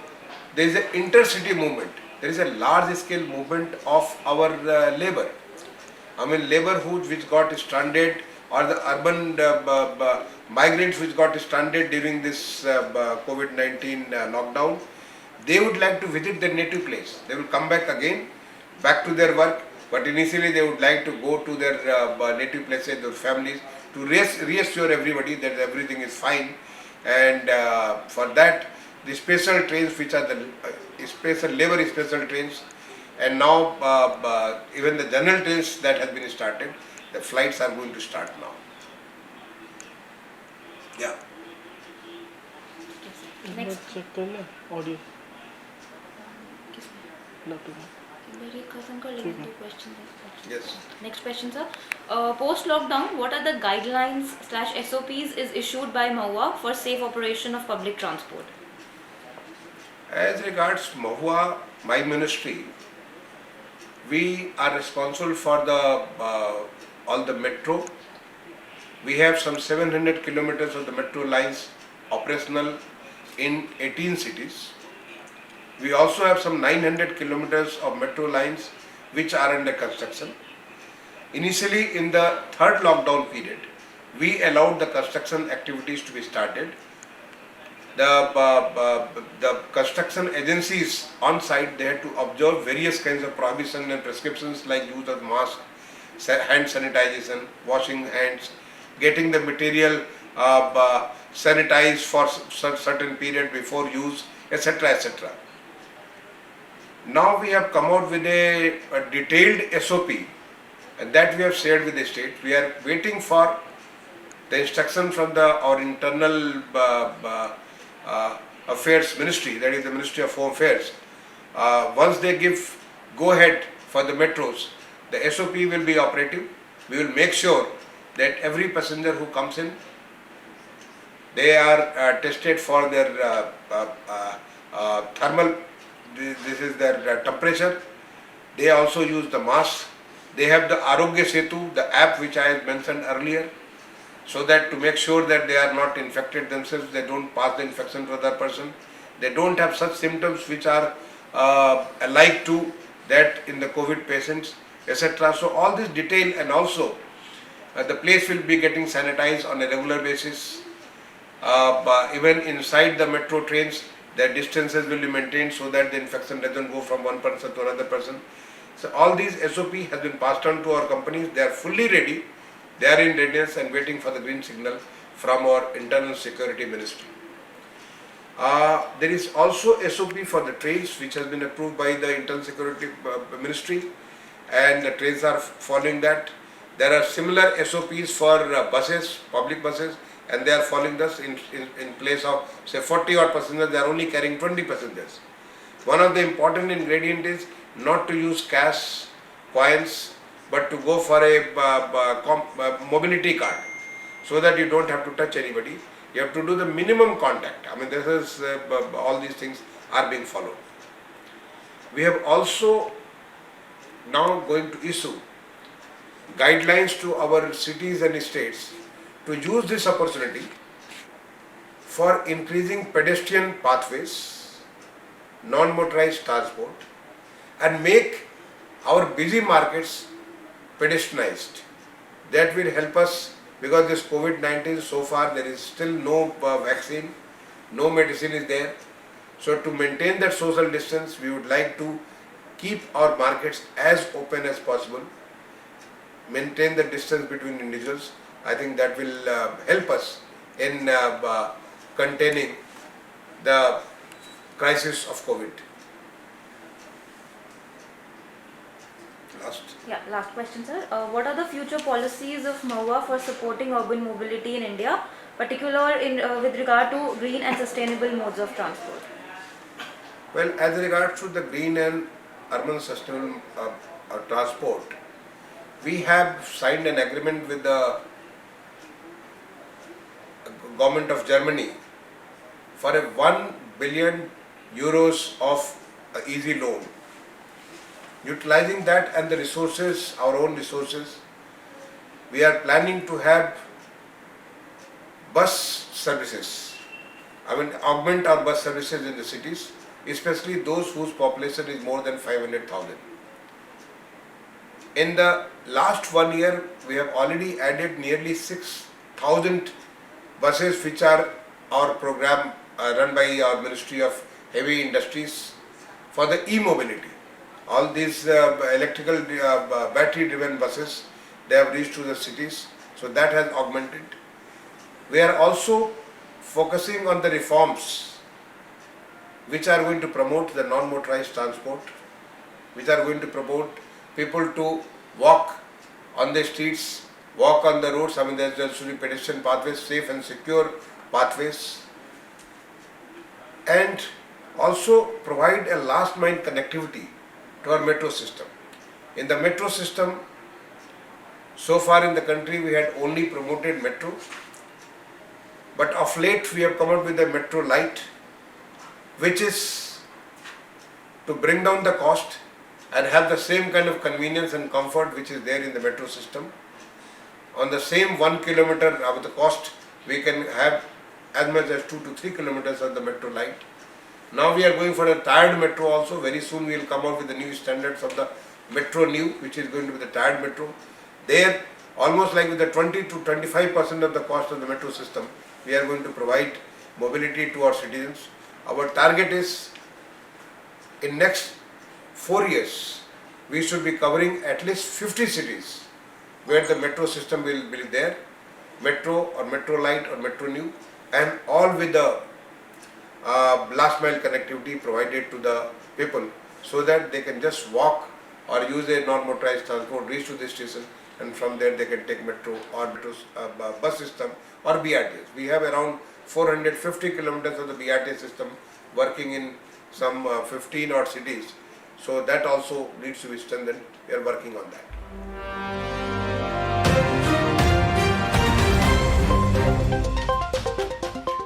there is an intercity movement. There is a large scale movement of our labor. Labor which got stranded, or the urban migrants which got stranded during this COVID-19 lockdown. They would like to visit their native place. They will come back again, back to their work, but initially they would like to go to their native places, their families, to reassure everybody that everything is fine. And for that, the special trains, which are the labor special trains, and now even the general trains that have been started, the flights are going to start now. Yeah. Next. Audio. Yes. Next question, sir. Post-lockdown, what are the guidelines / SOPs is issued by Mohd for safe operation of public transport? As regards Mohd, my ministry, we are responsible for the all the metro. We have some 700 kilometers of the metro lines operational in 18 cities. We also have some 900 kilometers of metro lines which are under construction. Initially, in the 3rd lockdown period, we allowed the construction activities to be started. The construction agencies on site, they had to observe various kinds of prohibitions and prescriptions like use of mask, hand sanitization, washing hands, getting the material sanitized for certain period before use, etc., etc. Now we have come out with a detailed SOP, and that we have shared with the state. We are waiting for the instruction from our internal affairs ministry, that is the Ministry of Home Affairs. Once they give go ahead for the metros, the SOP will be operative. We will make sure that every passenger who comes in, they are tested for their thermal, this is their temperature. They also use the mask. They have the Arogya Setu, the app which I had mentioned earlier, so that to make sure that they are not infected themselves, they don't pass the infection to other person. They don't have such symptoms which are alike to that in the COVID patients, etc. So all this detail, and also the place will be getting sanitized on a regular basis. Even inside the metro trains, the distances will be maintained so that the infection doesn't go from one person to another person. So all these SOP has been passed on to our companies. They are fully ready. They are in readiness and waiting for the green signal from our internal security ministry. There is also SOP for the trains which has been approved by the internal security ministry, and the trains are following that. There are similar SOPs for buses, public buses, and they are following this. In place of say 40 odd passengers, they are only carrying 20 passengers. One of the important ingredient is not to use cash, coins, but to go for a mobility card, so that you don't have to touch anybody. You have to do the minimum contact. This is all these things are being followed. We have also now going to issue guidelines to our cities and states to use this opportunity for increasing pedestrian pathways, non-motorized transport, and make our busy markets pedestrianized. That will help us, because this COVID-19, so far there is still no vaccine, no medicine is there. So to maintain that social distance, we would like to keep our markets as open as possible, maintain the distance between individuals. I think that will help us in containing the crisis of COVID. Last question, sir. What are the future policies of Mohd for supporting urban mobility in India, particularly with regard to green and sustainable modes of transport? Well, as regards to the green and urban sustainable transport, we have signed an agreement with the government of Germany for a 1 billion euros of easy loan. Utilizing that and the resources, our own resources, we are planning to have bus services. Augment our bus services in the cities, especially those whose population is more than 500,000. In the last 1 year, we have already added nearly 6,000 buses, which are our program run by our Ministry of Heavy Industries for the e-mobility. All these electrical battery-driven buses, they have reached to the cities, so that has augmented. We are also focusing on the reforms which are going to promote the non-motorized transport, which are going to promote people to walk on the streets, walk on the roads. There should be pedestrian pathways, safe and secure pathways, and also provide a last mile connectivity to our metro system. In the metro system, so far in the country we had only promoted metro, but of late we have come up with the metro light, which is to bring down the cost and have the same kind of convenience and comfort which is there in the metro system. On the same 1 kilometer of the cost, we can have as much as 2 to 3 kilometers of the metro light. Now we are going for a tired metro also. Very soon we will come out with the new standards of the metro new, which is going to be the tired metro. There, almost like with the 20 to 25% of the cost of the metro system, we are going to provide mobility to our citizens. Our target is, in next 4 years, we should be covering at least 50 cities where the metro system will be there, metro or metro light or metro new, and all with the last mile connectivity provided to the people, so that they can just walk or use a non-motorized transport, reach to the station, and from there they can take metro or bus system or BRTs. We have around 450 kilometers of the BRT system working in some 15 odd cities. So that also needs to be strengthened. We are working on that.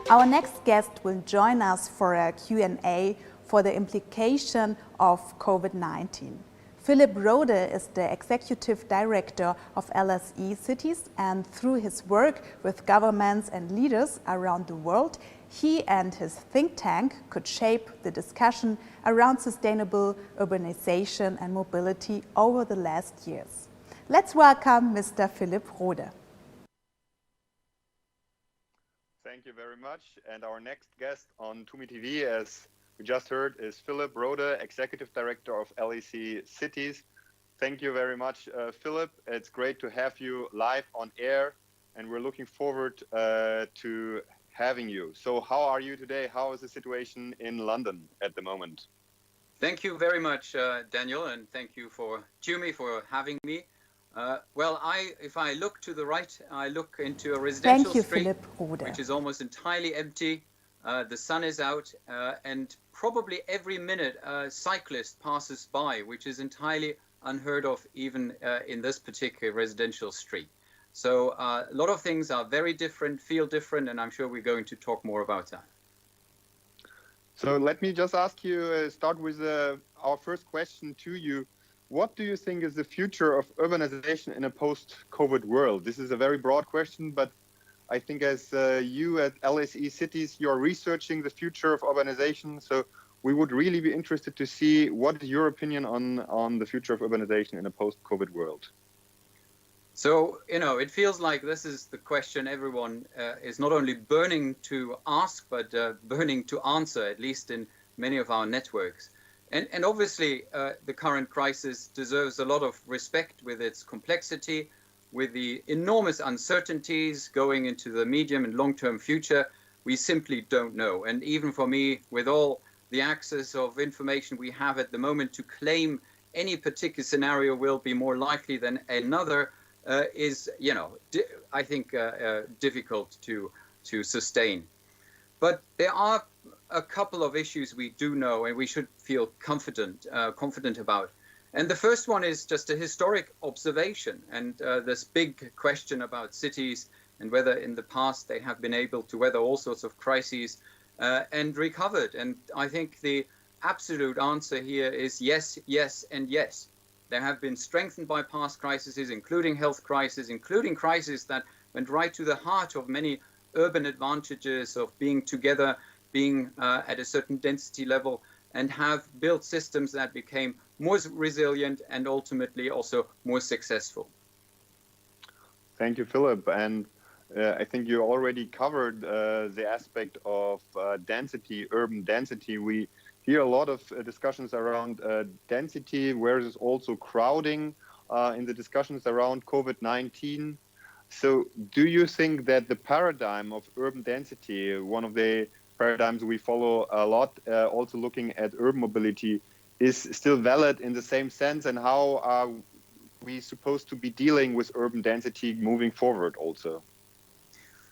Our next guest will join us for a Q&A for the implication of COVID-19. Philip Rode is the Executive Director of LSE Cities, and through his work with governments and leaders around the world, he and his think tank could shape the discussion around sustainable urbanization and mobility over the last years. Let's welcome Mr. Philip Rode. Thank you very much. And our next guest on TUMI TV, as we just heard, is Philip Rode, Executive Director of LSE Cities. Thank you very much, Philip. It's great to have you live on air, and we're looking forward to having you. So how are you today? How is the situation in London at the moment? Thank you very much, Daniel, and thank you for TUMI for having me. Well, if I look to the right, I look into a residential street, which is almost entirely empty. The sun is out, and probably every minute a cyclist passes by, which is entirely unheard of even in this particular residential street. So a lot of things are very different, feel different, and I'm sure we're going to talk more about that. So let me just ask you, start with our first question to you. What do you think is the future of urbanization in a post-COVID world? This is a very broad question, but I think as you at LSE Cities, you're researching the future of urbanization. So we would really be interested to see what is your opinion on the future of urbanization in a post-COVID world. So, it feels like this is the question everyone is not only burning to ask, but burning to answer, at least in many of our networks. And obviously, the current crisis deserves a lot of respect with its complexity, with the enormous uncertainties going into the medium and long-term future. We simply don't know. And even for me, with all the access of information we have at the moment, to claim any particular scenario will be more likely than another is, I think, difficult to sustain. But there are a couple of issues we do know and we should feel confident about. And the first one is just a historic observation and this big question about cities and whether in the past they have been able to weather all sorts of crises and recovered. And I think the absolute answer here is yes, yes, and yes. They have been strengthened by past crises, including health crises, including crises that went right to the heart of many urban advantages of being together, being at a certain density level, and have built systems that became more resilient and ultimately also more successful. Thank you, Philip. And I think you already covered the aspect of density, urban density. We hear a lot of discussions around density, whereas also crowding in the discussions around COVID-19. So do you think that the paradigm of urban density, one of the paradigms we follow a lot, also looking at urban mobility, is still valid in the same sense? And how are we supposed to be dealing with urban density moving forward also?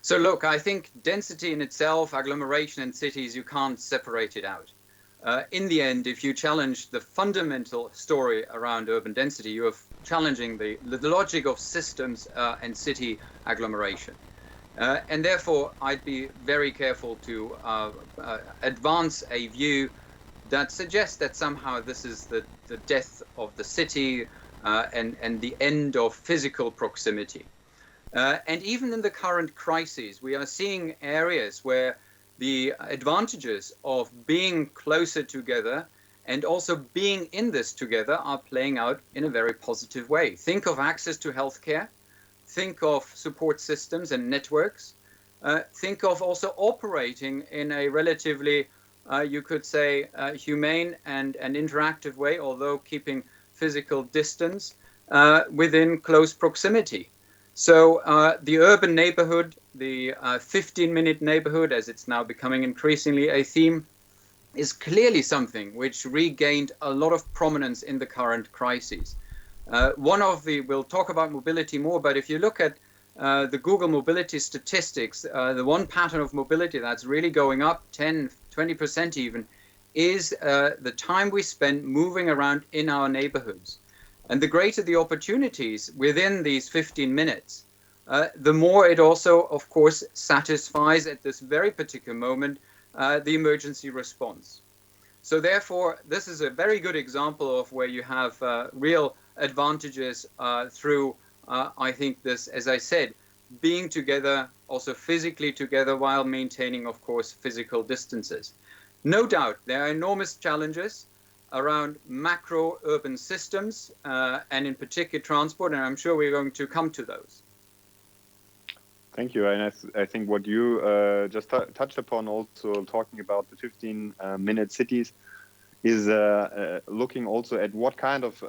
So look, I think density in itself, agglomeration in cities, you can't separate it out. In the end, if you challenge the fundamental story around urban density, you are challenging the logic of systems and city agglomeration. And therefore, I'd be very careful to advance a view that suggests that somehow this is the death of the city and the end of physical proximity. And even in the current crises, we are seeing areas where the advantages of being closer together and also being in this together are playing out in a very positive way. Think of access to healthcare. Think of support systems and networks. Think of also operating in a relatively, you could say, humane and interactive way, although keeping physical distance within close proximity. So the urban neighborhood, the 15-minute neighborhood, as it's now becoming increasingly a theme, is clearly something which regained a lot of prominence in the current crises. We'll talk about mobility more, but if you look at the Google mobility statistics, the one pattern of mobility that's really going up 10, 20% even, is the time we spend moving around in our neighborhoods. And the greater the opportunities within these 15 minutes, the more it also, of course, satisfies at this very particular moment the emergency response. So therefore, this is a very good example of where you have real advantages through, I think this, as I said, being together, also physically together while maintaining, of course, physical distances. No doubt, there are enormous challenges around macro urban systems and in particular transport, and I'm sure we're going to come to those. Thank you. And I think what you just touched upon, also talking about the 15-minute cities, is looking also at what kind of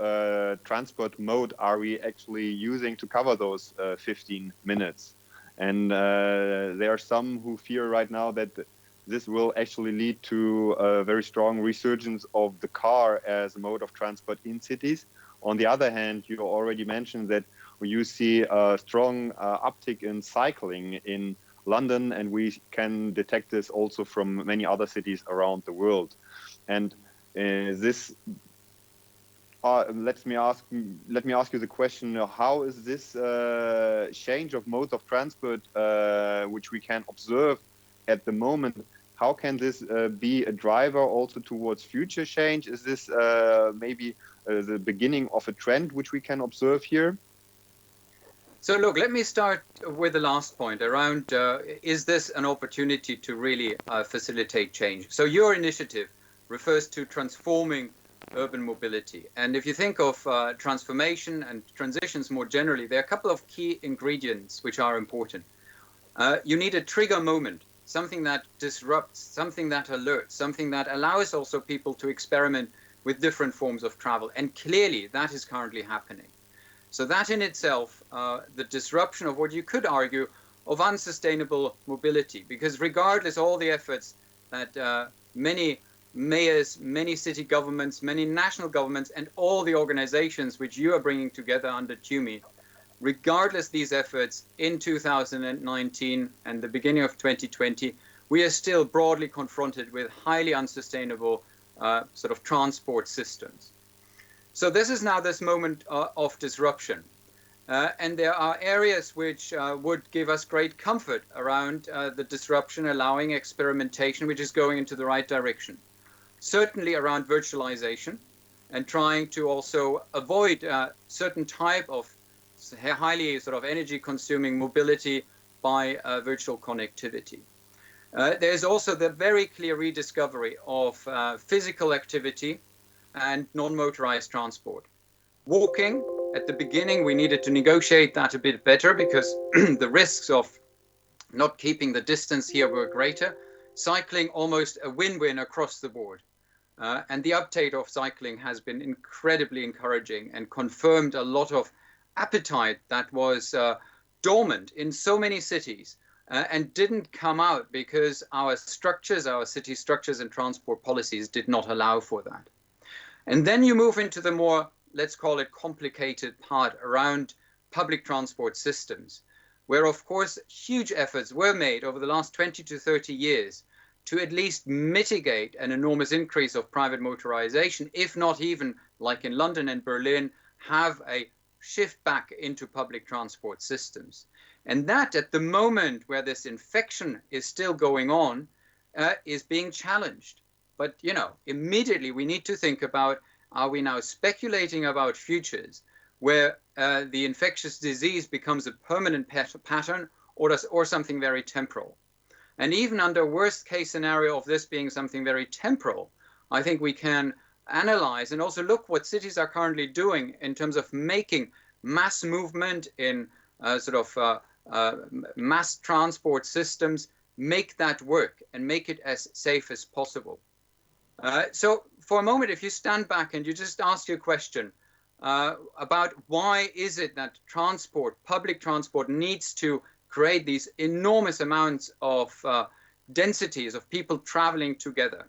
transport mode are we actually using to cover those 15 minutes. And there are some who fear right now that this will actually lead to a very strong resurgence of the car as a mode of transport in cities. On the other hand, you already mentioned that you see a strong uptick in cycling in London, and we can detect this also from many other cities around the world. And let me ask you the question: how is this change of modes of transport, which we can observe at the moment? How can this be a driver also towards future change? Is this maybe the beginning of a trend which we can observe here? So look, let me start with the last point around, is this an opportunity to really facilitate change? So your initiative refers to transforming urban mobility. And if you think of transformation and transitions more generally, there are a couple of key ingredients which are important. You need a trigger moment, something that disrupts, something that alerts, something that allows also people to experiment with different forms of travel. And clearly that is currently happening. So that in itself, the disruption of what you could argue of unsustainable mobility, because regardless all the efforts that many mayors, many city governments, many national governments, and all the organizations which you are bringing together under TUMI, regardless these efforts in 2019 and the beginning of 2020, we are still broadly confronted with highly unsustainable sort of transport systems. So this is now this moment of disruption. And there are areas which would give us great comfort around the disruption, allowing experimentation, which is going into the right direction. Certainly around virtualization and trying to also avoid certain type of highly sort of energy consuming mobility by virtual connectivity. There's also the very clear rediscovery of physical activity and non-motorized transport. Walking, at the beginning, we needed to negotiate that a bit better because the risks of not keeping the distance here were greater. Cycling, almost a win-win across the board. And the uptake of cycling has been incredibly encouraging and confirmed a lot of appetite that was dormant in so many cities and didn't come out because our structures, our city structures and transport policies did not allow for that. And then you move into the more, let's call it, complicated part around public transport systems, where of course huge efforts were made over the last 20 to 30 years to at least mitigate an enormous increase of private motorization, if not even, like in London and Berlin, have a shift back into public transport systems. And that, at the moment where this infection is still going on, is being challenged. But, you know, immediately we need to think about, are we now speculating about futures where the infectious disease becomes a permanent pattern or something very temporal? And even under worst case scenario of this being something very temporal, I think we can analyze and also look what cities are currently doing in terms of making mass movement in mass transport systems, make that work and make it as safe as possible. So for a moment, if you stand back and you just ask your question about why is it that transport, public transport, needs to create these enormous amounts of densities of people traveling together.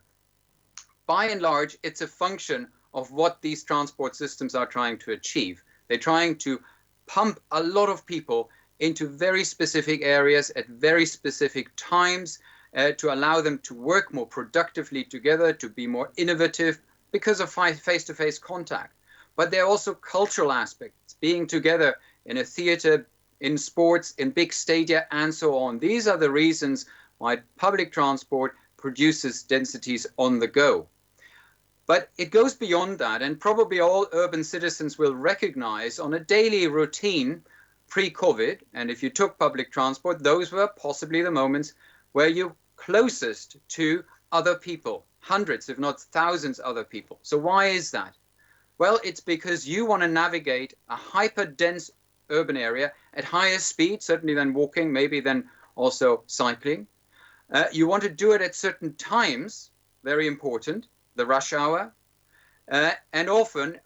By and large, it's a function of what these transport systems are trying to achieve. They're trying to pump a lot of people into very specific areas at very specific times to allow them to work more productively together, to be more innovative because of face-to-face contact. But there are also cultural aspects, being together in a theater, in sports, in big stadia, and so on. These are the reasons why public transport produces densities on the go. But it goes beyond that, and probably all urban citizens will recognize on a daily routine pre-COVID, and if you took public transport, those were possibly the moments where you're closest to other people, hundreds, if not thousands other people. So why is that? Well, it's because you want to navigate a hyper-dense urban area at higher speed, certainly than walking, maybe than also cycling. You want to do it at certain times, very important, the rush hour. And often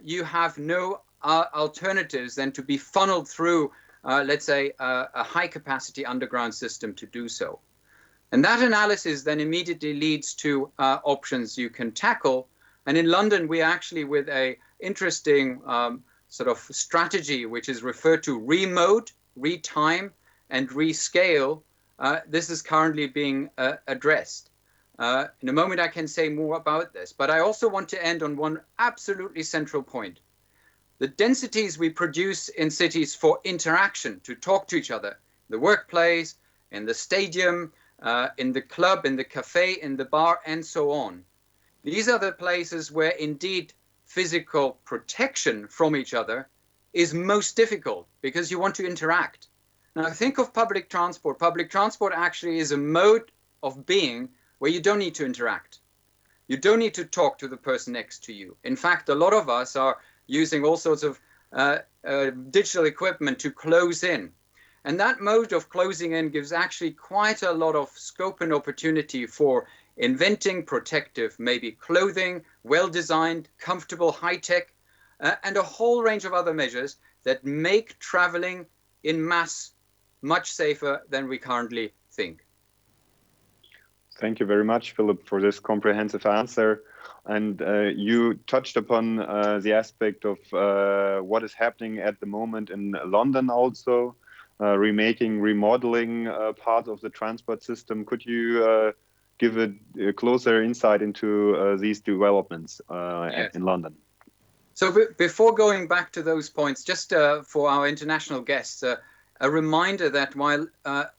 you have no alternatives than to be funneled through, let's say, a high-capacity underground system to do so. And that analysis then immediately leads to options you can tackle. And in London, we actually, with a interesting sort of strategy, which is referred to remote, retime, and rescale, this is currently being addressed. In a moment, I can say more about this, but I also want to end on one absolutely central point. The densities we produce in cities for interaction, to talk to each other, in the workplace, in the stadium, in the club, in the cafe, in the bar, and so on. These are the places where indeed physical protection from each other is most difficult because you want to interact. Now think of public transport. Public transport actually is a mode of being where you don't need to interact. You don't need to talk to the person next to you. In fact, a lot of us are using all sorts of digital equipment to close in. And that mode of closing in gives actually quite a lot of scope and opportunity for inventing protective, maybe clothing, well-designed, comfortable, high-tech, and a whole range of other measures that make traveling in mass much safer than we currently think. Thank you very much, Philip, for this comprehensive answer. And you touched upon the aspect of what is happening at the moment in London also. remodeling parts of the transport system. Could you give a closer insight into these developments Yes. in London? So before going back to those points, just for our international guests, a reminder that while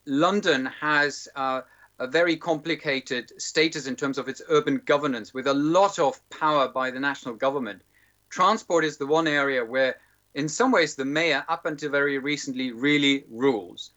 London has a very complicated status in terms of its urban governance, with a lot of power by the national government, transport is the one area where, in some ways, the mayor, up until very recently, really rules.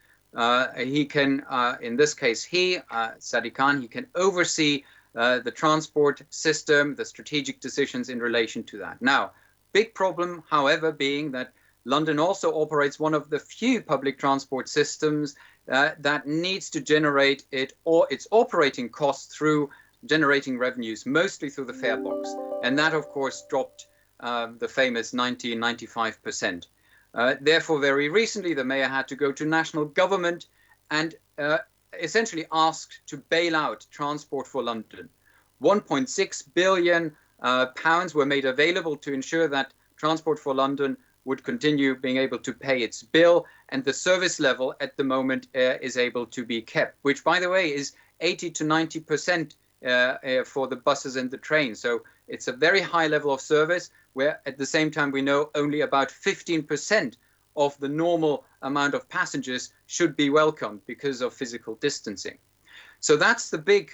He can, in this case, Sadiq Khan, he can oversee the transport system, the strategic decisions in relation to that. Now, big problem, however, being that London also operates one of the few public transport systems that needs to generate its operating costs through generating revenues, mostly through the fare box. And that, of course, dropped the famous 95%. Therefore, very recently, the mayor had to go to national government and essentially asked to bail out Transport for London. 1.6 billion pounds were made available to ensure that Transport for London would continue being able to pay its bill, and the service level at the moment is able to be kept, which, by the way, is 80 to 90% for the buses and the trains. So it's a very high level of service, where at the same time we know only about 15% of the normal amount of passengers should be welcomed because of physical distancing. So that's the big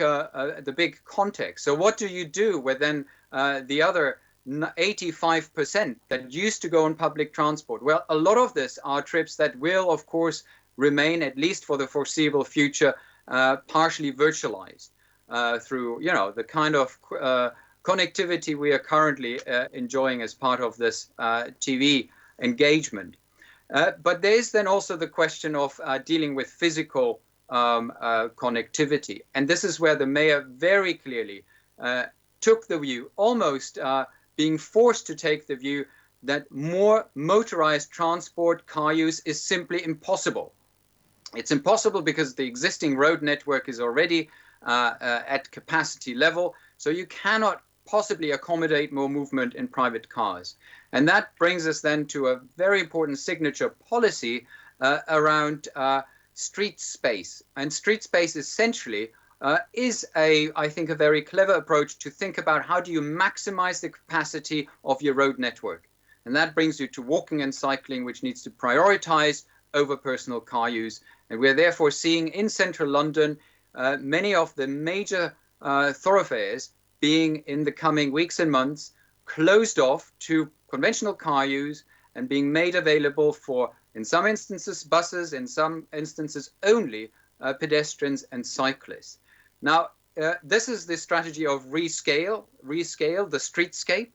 context. So what do you do with then the other 85% that used to go on public transport? Well, a lot of this are trips that will, of course, remain, at least for the foreseeable future, partially virtualized through, the kind of connectivity we are currently enjoying as part of this TV engagement. But there is then also the question of dealing with physical connectivity. And this is where the mayor very clearly took the view, almost being forced to take the view, that more motorized transport, car use, is simply impossible. It's impossible because the existing road network is already at capacity level, so you cannot possibly accommodate more movement in private cars. And that brings us then to a very important signature policy around street space. And street space essentially is I think, a very clever approach to think about how do you maximize the capacity of your road network. And that brings you to walking and cycling, which needs to prioritize over personal car use. And we're therefore seeing in central London many of the major thoroughfares being, in the coming weeks and months, closed off to conventional car use and being made available for, in some instances, buses, in some instances only pedestrians and cyclists. Now, this is the strategy of rescale the streetscape.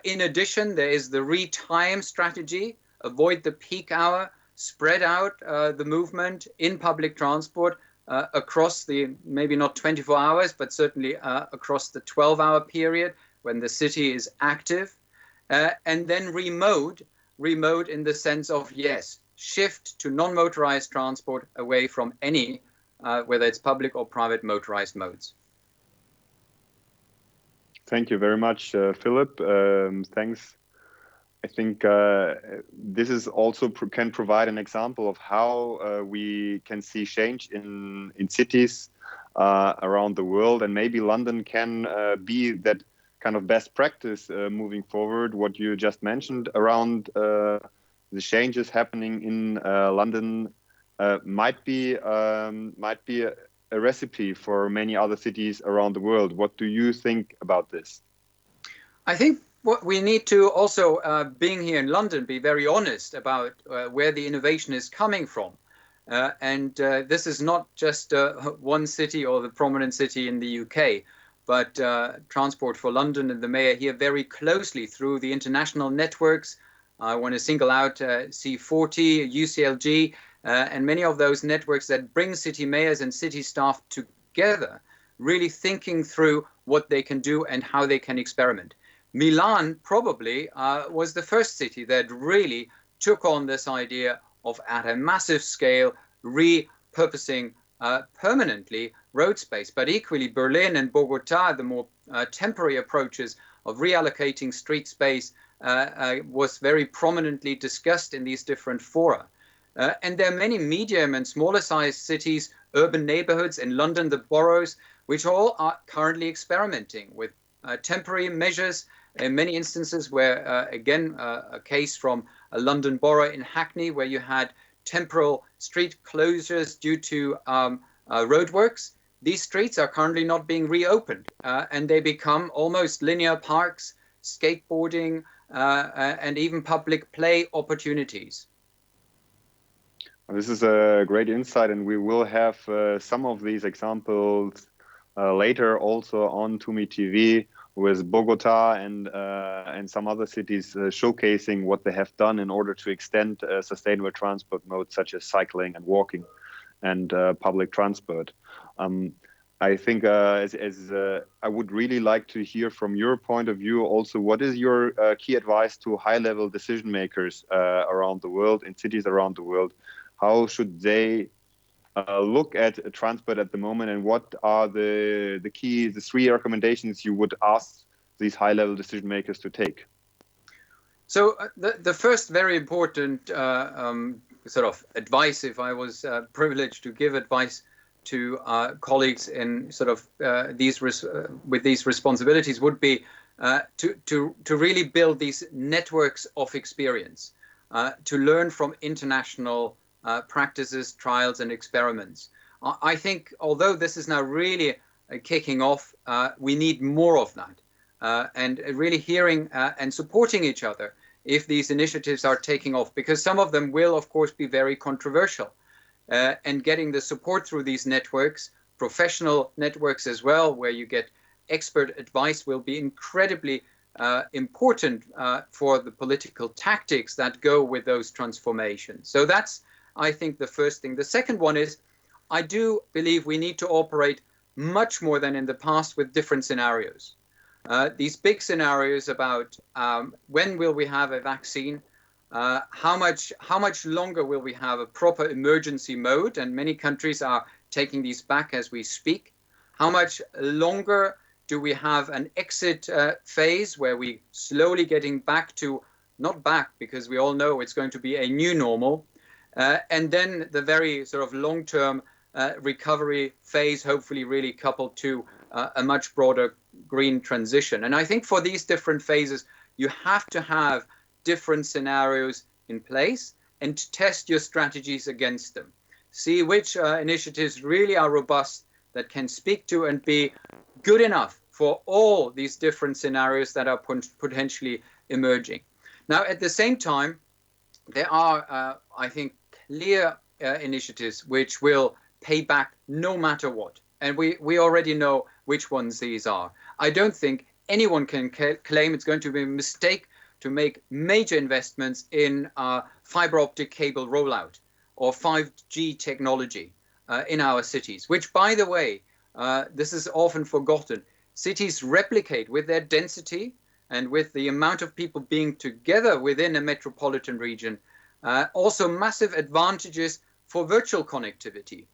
In addition, there is the retime strategy, avoid the peak hour, spread out the movement in public transport across the, maybe not 24 hours, but certainly across the 12-hour period when the city is active. And then remote in the sense of, yes, shift to non-motorized transport away from any, whether it's public or private motorized modes. Thank you very much, Philip. Thanks. I think this is also can provide an example of how we can see change in cities around the world, and maybe London can be that kind of best practice moving forward. What you just mentioned around the changes happening in London might be a recipe for many other cities around the world. What do you think about this? I think what we need to also, being here in London, be very honest about where the innovation is coming from. And this is not just one city or the prominent city in the UK, but Transport for London and the mayor here very closely through the international networks. I want to single out C40, UCLG, and many of those networks that bring city mayors and city staff together, really thinking through what they can do and how they can experiment. Milan probably was the first city that really took on this idea of, at a massive scale, repurposing permanently road space. But equally, Berlin and Bogota, the more temporary approaches of reallocating street space was very prominently discussed in these different fora. And there are many medium and smaller sized cities, urban neighborhoods, in London, the boroughs, which all are currently experimenting with temporary measures. In many instances where, again, a case from a London borough in Hackney, where you had temporal street closures due to roadworks. These streets are currently not being reopened, and they become almost linear parks, skateboarding, and even public play opportunities. This is a great insight, and we will have some of these examples later also on TUMI TV with Bogota and some other cities showcasing what they have done in order to extend sustainable transport modes such as cycling and walking and public transport. I think I would really like to hear from your point of view also, what is your key advice to high-level decision makers around the world, in cities around the world? How should they look at transport at the moment, and what are the three recommendations you would ask these high-level decision makers to take? So the first very important sort of advice, if I was privileged to give advice to colleagues in sort of with these responsibilities, would be to really build these networks of experience, to learn from international practices, trials, and experiments. I think, although this is now really kicking off, we need more of that, and really hearing and supporting each other if these initiatives are taking off, because some of them will, of course, be very controversial. And getting the support through these networks, professional networks as well, where you get expert advice, will be incredibly important for the political tactics that go with those transformations. So that's, I think, the first thing. The second one is, I do believe we need to operate much more than in the past with different scenarios. These big scenarios about when will we have a vaccine, how much longer will we have a proper emergency mode, and many countries are taking these back as we speak. How much longer do we have an exit phase where we slowly getting back to, not back because we all know it's going to be a new normal, and then the very sort of long-term recovery phase, hopefully really coupled to a much broader green transition. And I think for these different phases, you have to have different scenarios in place and test your strategies against them. See which initiatives really are robust, that can speak to and be good enough for all these different scenarios that are potentially emerging. Now, at the same time, there are, I think, clear initiatives which will pay back no matter what. And we already know which ones these are. I don't think anyone can claim it's going to be a mistake to make major investments in fiber optic cable rollout or 5G technology in our cities, which, by the way, this is often forgotten. Cities replicate with their density and with the amount of people being together within a metropolitan region, also massive advantages for virtual connectivity.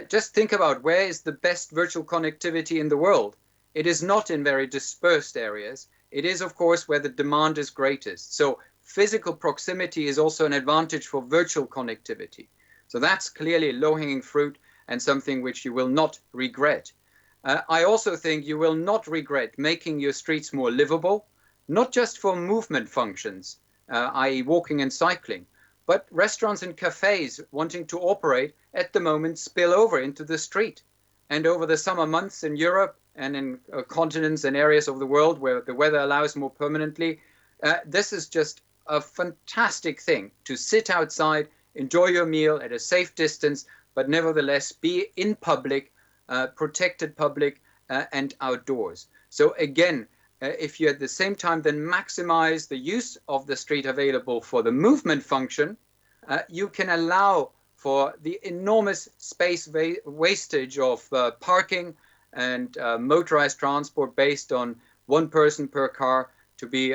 Just think about where is the best virtual connectivity in the world. It is not in very dispersed areas. It is, of course, where the demand is greatest. So physical proximity is also an advantage for virtual connectivity. So that's clearly low-hanging fruit and something which you will not regret. I also think you will not regret making your streets more livable, not just for movement functions, i.e. walking and cycling, but restaurants and cafes wanting to operate at the moment spill over into the street. And over the summer months in Europe and in continents and areas of the world where the weather allows more permanently, this is just a fantastic thing to sit outside, enjoy your meal at a safe distance, but nevertheless be in public, protected public, and outdoors. So again, if you at the same time then maximize the use of the street available for the movement function, you can allow for the enormous space wastage of parking and motorized transport based on one person per car to be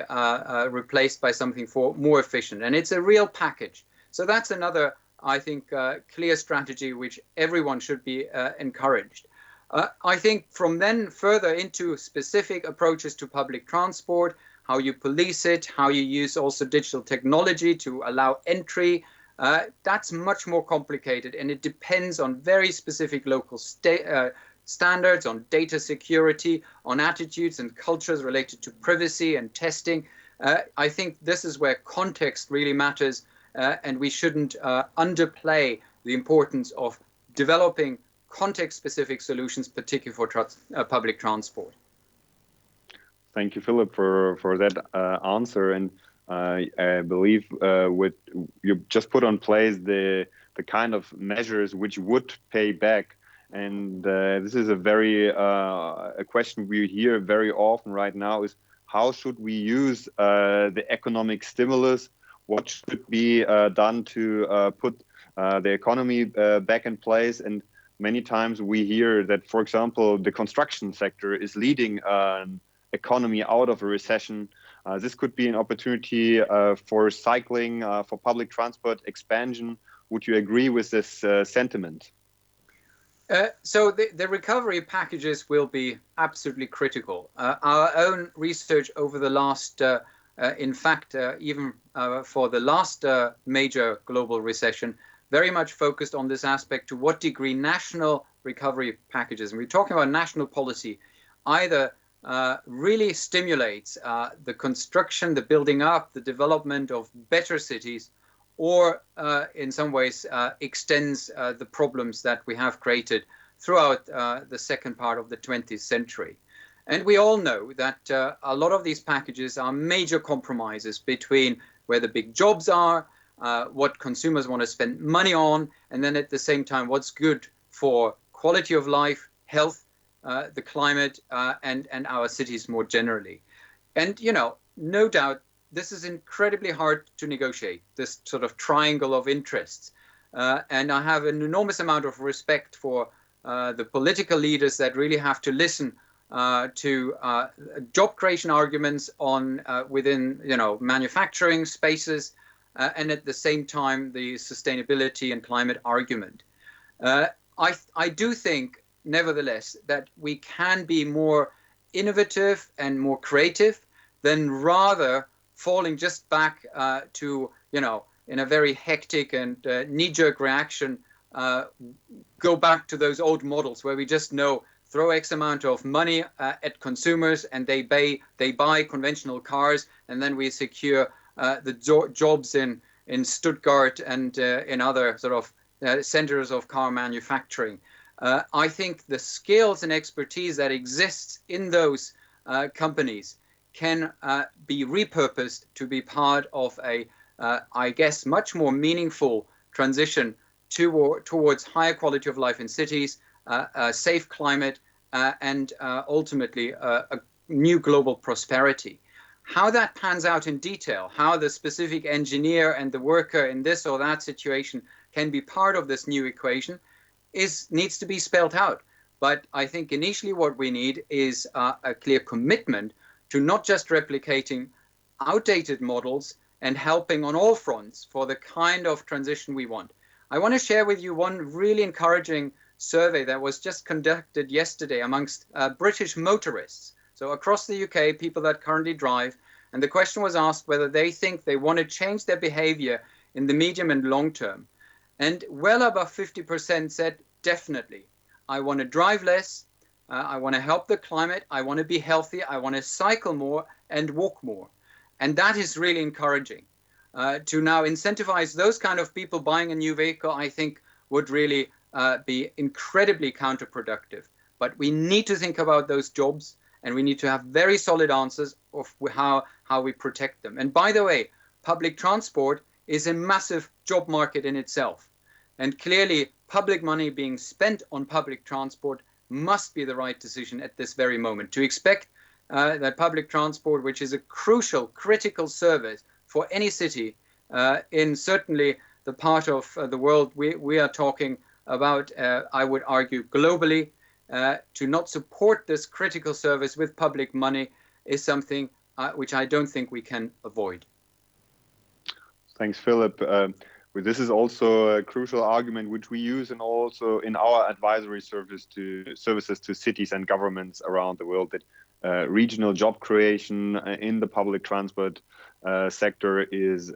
replaced by something more efficient. And it's a real package. So that's another, I think, clear strategy which everyone should be encouraged. I think from then further into specific approaches to public transport, how you police it, how you use also digital technology to allow entry That's much more complicated, and it depends on very specific local standards, on data security, on attitudes and cultures related to privacy and testing. I think this is where context really matters, and we shouldn't underplay the importance of developing context-specific solutions, particularly for public transport. Thank you, Philip, for that answer. And I believe what you just put on place the kind of measures which would pay back. And this is a very a question we hear very often right now is how should we use the economic stimulus? What should be done to put the economy back in place? And many times we hear that, for example, the construction sector is leading an economy out of a recession. This could be an opportunity for cycling, for public transport expansion. Would you agree with this sentiment? So the recovery packages will be absolutely critical. Our own research over the last, in fact, even for the last major global recession, very much focused on this aspect, to what degree national recovery packages, and we're talking about national policy, either really stimulates the construction, the building up, the development of better cities, or in some ways extends the problems that we have created throughout the second part of the 20th century. And we all know that a lot of these packages are major compromises between where the big jobs are, what consumers want to spend money on, and then at the same time what's good for quality of life, health, the climate, and our cities more generally. And, you know, no doubt this is incredibly hard to negotiate, this sort of triangle of interests. And I have an enormous amount of respect for the political leaders that really have to listen to job creation arguments on within, you know, manufacturing spaces, and at the same time the sustainability and climate argument. I do think, nevertheless, that we can be more innovative and more creative than rather falling just back to, you know, in a very hectic and knee-jerk reaction, go back to those old models where we just know throw X amount of money at consumers and they buy conventional cars, and then we secure the jobs in Stuttgart and in other sort of centers of car manufacturing. I think the skills and expertise that exists in those companies can be repurposed to be part of a, I guess, much more meaningful transition towards higher quality of life in cities, a safe climate, and ultimately a new global prosperity. How that pans out in detail, how the specific engineer and the worker in this or that situation can be part of this new equation needs to be spelled out. But I think initially what we need is a clear commitment to not just replicating outdated models and helping on all fronts for the kind of transition we want. I want to share with you one really encouraging survey that was just conducted yesterday amongst British motorists. So across the UK, people that currently drive, and the question was asked whether they think they want to change their behavior in the medium and long term. And well above 50% said, definitely. I want to drive less. I want to help the climate. I want to be healthy. I want to cycle more and walk more. And that is really encouraging. To now incentivize those kind of people buying a new vehicle, I think would really be incredibly counterproductive. But we need to think about those jobs, and we need to have very solid answers of how we protect them. And by the way, public transport is a massive job market in itself. And clearly, public money being spent on public transport must be the right decision at this very moment. To expect that public transport, which is a crucial, critical service for any city, in certainly the part of the world we are talking about, I would argue globally, to not support this critical service with public money is something which I don't think we can avoid. Thanks, Philip. This is also a crucial argument which we use and also in our advisory services to cities and governments around the world, that regional job creation in the public transport sector is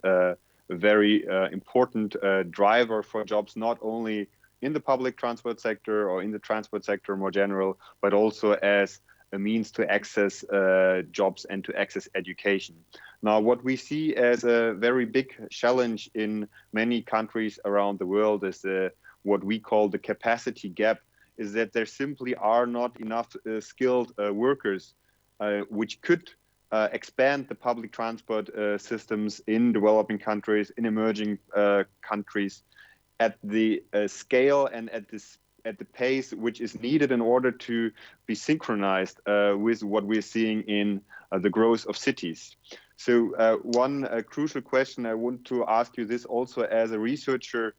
a very important driver for jobs, not only in the public transport sector or in the transport sector more general, but also as a means to access jobs and to access education. Now, what we see as a very big challenge in many countries around the world is what we call the capacity gap, is that there simply are not enough skilled workers which could expand the public transport systems in developing countries, in emerging countries, at the scale and at the pace which is needed in order to be synchronized with what we're seeing in the growth of cities. So one crucial question I want to ask you this also as a researcher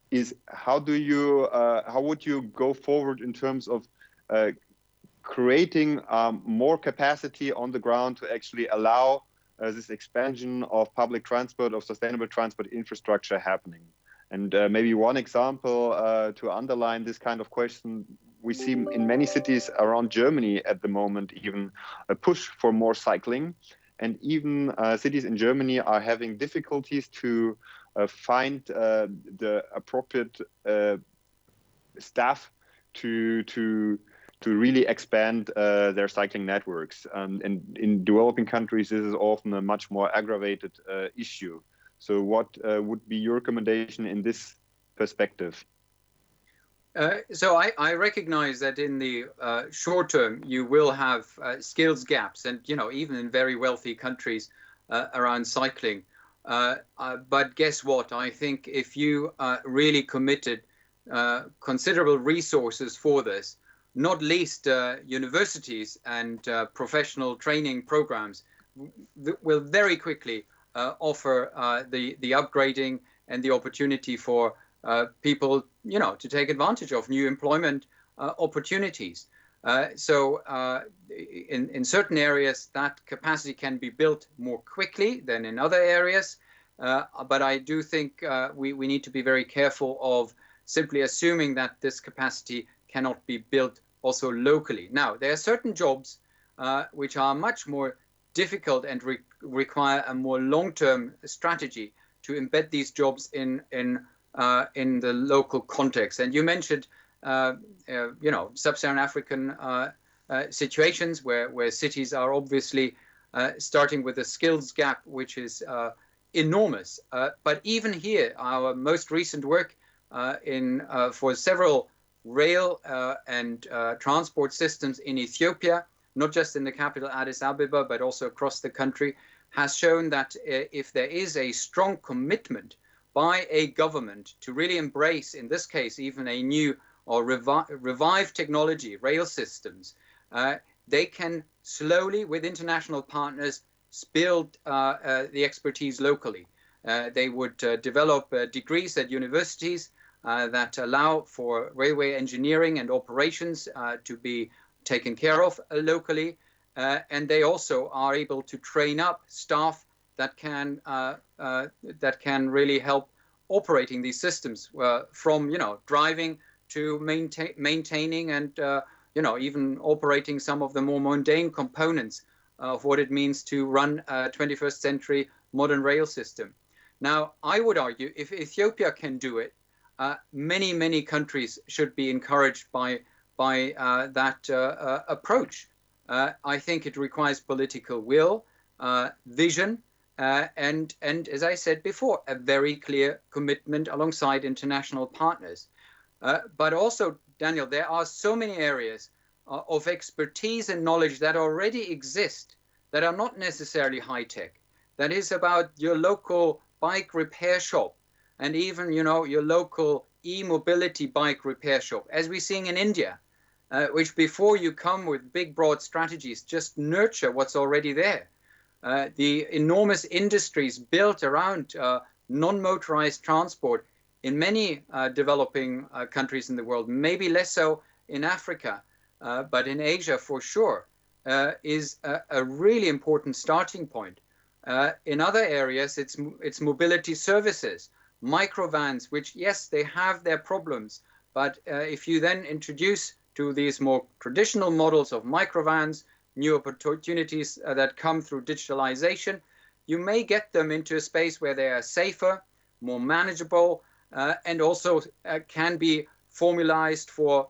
is how would you go forward in terms of creating more capacity on the ground to actually allow this expansion of public transport, of sustainable transport infrastructure happening? And maybe one example to underline this kind of question, we see in many cities around Germany at the moment even a push for more cycling. And even cities in Germany are having difficulties to find the appropriate staff to really expand their cycling networks. And in developing countries, this is often a much more aggravated issue. So what would be your recommendation in this perspective? So I recognize that in the short term, you will have skills gaps, and even in very wealthy countries around cycling. But guess what? I think if you really committed considerable resources for this, not least universities and professional training programs, will very quickly offer the upgrading and the opportunity for people, to take advantage of new employment opportunities. So in certain areas, that capacity can be built more quickly than in other areas. But I do think we need to be very careful of simply assuming that this capacity cannot be built also locally. Now, there are certain jobs which are much more difficult and require a more long-term strategy to embed these jobs in the local context. And you mentioned, sub-Saharan African situations where cities are obviously starting with a skills gap, which is enormous. But even here, our most recent work for several rail and transport systems in Ethiopia, not just in the capital Addis Ababa, but also across the country, has shown that if there is a strong commitment by a government to really embrace, in this case, even a new or revived technology, rail systems, they can slowly, with international partners, build the expertise locally. They would develop degrees at universities that allow for railway engineering and operations to be taken care of locally. And they also are able to train up staff that can really help operating these systems from driving to maintaining and even operating some of the more mundane components of what it means to run a 21st century modern rail system. Now, I would argue if Ethiopia can do it, many countries should be encouraged by that approach. I think it requires political will, vision, and as I said before, a very clear commitment alongside international partners. But also, Daniel, there are so many areas of expertise and knowledge that already exist that are not necessarily high-tech. That is about your local bike repair shop and even, your local e-mobility bike repair shop, as we're seeing in India, which before you come with big, broad strategies, just nurture what's already there. The enormous industries built around non-motorized transport in many developing countries in the world, maybe less so in Africa, but in Asia for sure, is a really important starting point. In other areas, it's mobility services, microvans, which, yes, they have their problems, but if you then introduce to these more traditional models of microvans, new opportunities that come through digitalization, you may get them into a space where they are safer, more manageable, and also can be formalized for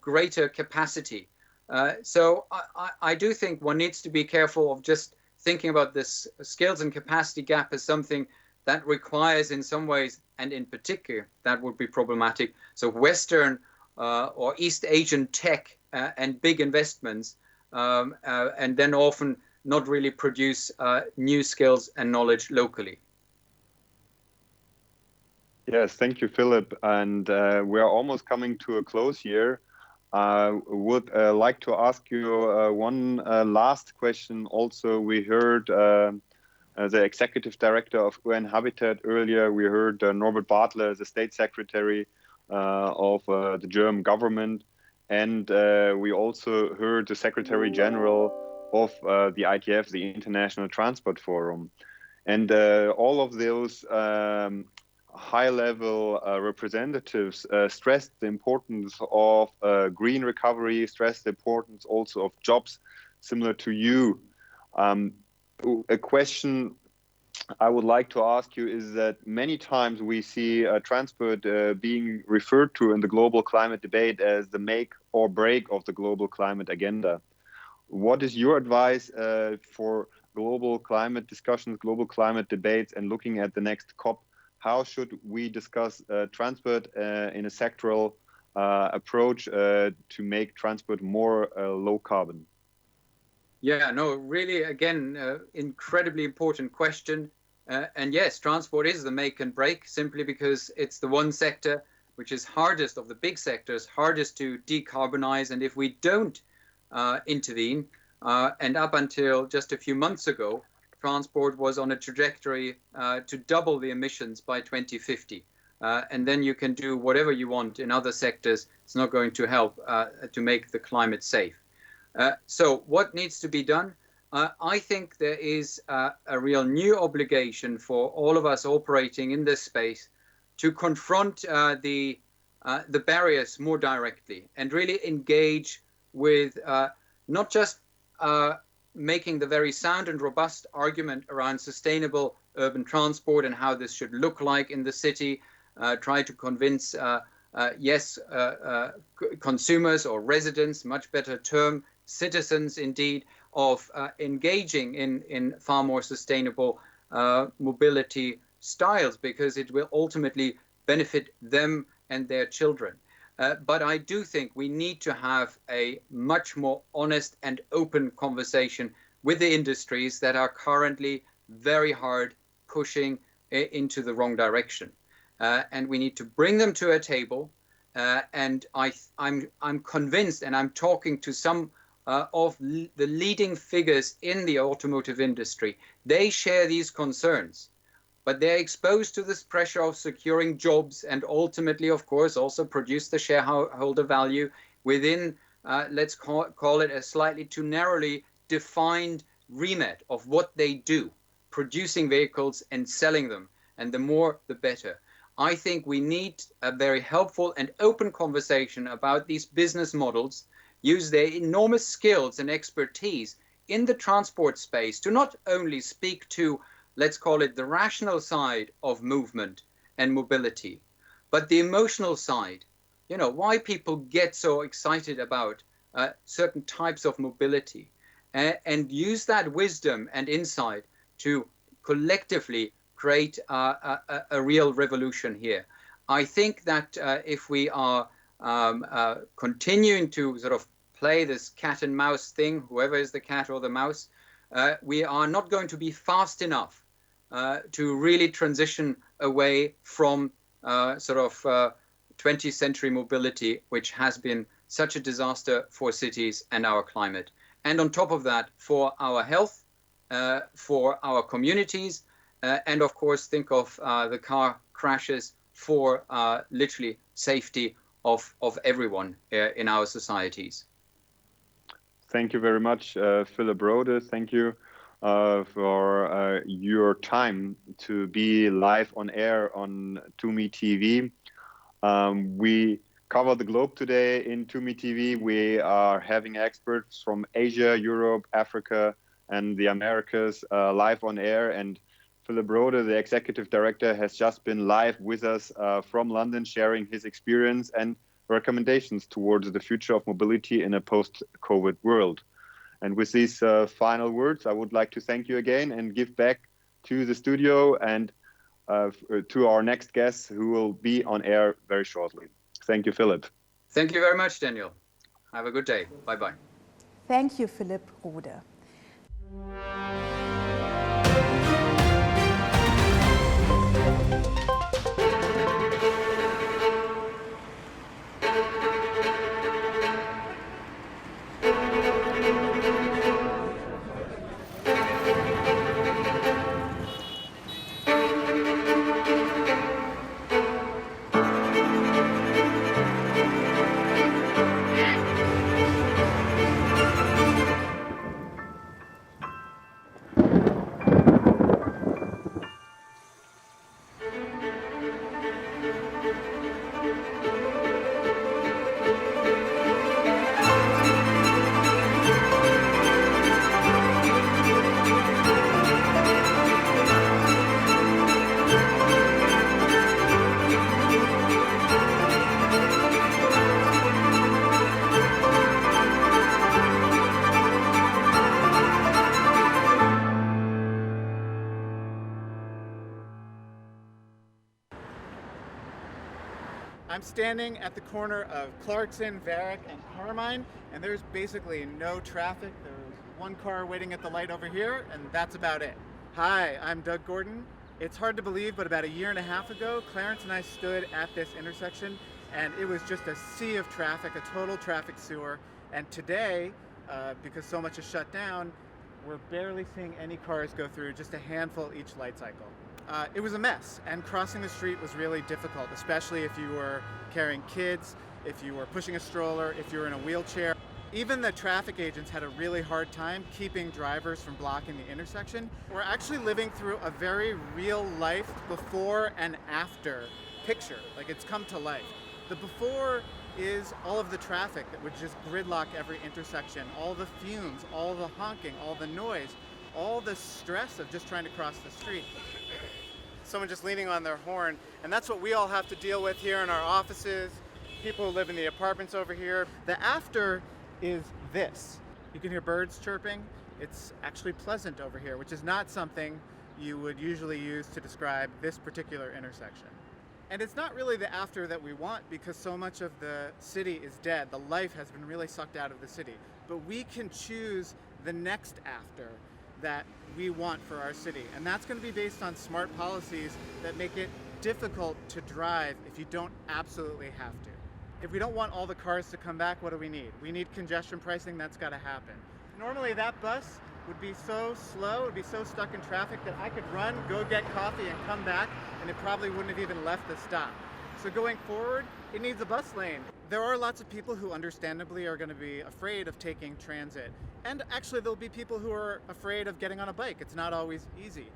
greater capacity. So I do think one needs to be careful of just thinking about this skills and capacity gap as something that requires in some ways, and in particular, that would be problematic. So Western or East Asian tech and big investments, and then often not really produce new skills and knowledge locally. Yes, thank you, Philip. And we are almost coming to a close here. I would like to ask you one last question. Also, we heard the executive director of UN Habitat earlier. We heard Norbert Barthle, the state secretary of the German government. And we also heard the secretary general of the ITF, the International Transport Forum. And all of those high-level representatives stressed the importance of green recovery, stressed the importance also of jobs, similar to you. A question I would like to ask you is that many times we see transport being referred to in the global climate debate as the make or break of the global climate agenda. What is your advice for global climate discussions, global climate debates, and looking at the next COP? How should we discuss transport in a sectoral approach to make transport more low carbon? Yeah, no, really, again, incredibly important question. And yes, transport is the make and break, simply because it's the one sector which is hardest of the big sectors, hardest to decarbonize. And if we don't intervene, and up until just a few months ago, transport was on a trajectory to double the emissions by 2050. And then you can do whatever you want in other sectors. It's not going to help to make the climate safe. So what needs to be done? I think there is a real new obligation for all of us operating in this space to confront the barriers more directly and really engage with not just making the very sound and robust argument around sustainable urban transport and how this should look like in the city, try to convince, consumers or residents, much better term, citizens indeed, of engaging in far more sustainable mobility styles, because it will ultimately benefit them and their children. But I do think we need to have a much more honest and open conversation with the industries that are currently very hard pushing into the wrong direction. And we need to bring them to a table. And I'm convinced, and I'm talking to some of the leading figures in the automotive industry. They share these concerns, but they're exposed to this pressure of securing jobs and ultimately, of course, also produce the shareholder value within, let's call it a slightly too narrowly defined remit of what they do, producing vehicles and selling them. And the more, the better. I think we need a very helpful and open conversation about these business models, use their enormous skills and expertise in the transport space to not only speak to, let's call it the rational side of movement and mobility, but the emotional side. You know, why people get so excited about certain types of mobility, and use that wisdom and insight to collectively create a real revolution here. I think that if we are continuing to sort of play this cat and mouse thing, whoever is the cat or the mouse, we are not going to be fast enough to really transition away from 20th century mobility, which has been such a disaster for cities and our climate. And on top of that, for our health, for our communities, and of course, think of the car crashes for literally safety of everyone in our societies. Thank you very much, Philip Rode. Thank you for your time to be live on air on TUMI TV. We cover the globe today in TUMI TV. We are having experts from Asia, Europe, Africa, and the Americas live on air. And Philip Rode, the executive director, has just been live with us from London, sharing his experience and recommendations towards the future of mobility in a post-COVID world. And with these final words, I would like to thank you again and give back to the studio and to our next guest, who will be on air very shortly. Thank you, Philip. Thank you very much, Daniel. Have a good day. Bye-bye. Thank you, Philip Rode. I'm standing at the corner of Clarkson, Varick, and Carmine, and there's basically no traffic. There's one car waiting at the light over here, and that's about it. Hi, I'm Doug Gordon. It's hard to believe, but about a year and a half ago, Clarence and I stood at this intersection, and it was just a sea of traffic, a total traffic sewer. And today, because so much is shut down, we're barely seeing any cars go through, just a handful each light cycle. It was a mess, and crossing the street was really difficult, especially if you were carrying kids, if you were pushing a stroller, if you were in a wheelchair. Even the traffic agents had a really hard time keeping drivers from blocking the intersection. We're actually living through a very real life before and after picture, like it's come to life. The before is all of the traffic that would just gridlock every intersection, all the fumes, all the honking, all the noise, all the stress of just trying to cross the street. Someone just leaning on their horn, and that's what we all have to deal with here in our offices, people who live in the apartments over here. The after is this. You can hear birds chirping. It's actually pleasant over here, which is not something you would usually use to describe this particular intersection. And it's not really the after that we want, because so much of the city is dead. The life has been really sucked out of the city. But we can choose the next after that we want for our city. And that's going to be based on smart policies that make it difficult to drive if you don't absolutely have to. If we don't want all the cars to come back, what do we need? We need congestion pricing. That's got to happen. Normally that bus would be so slow, would be so stuck in traffic that I could run, go get coffee, and come back, and it probably wouldn't have even left the stop. So going forward, it needs a bus lane. There are lots of people who understandably are going to be afraid of taking transit. And actually there'll be people who are afraid of getting on a bike. It's not always easy.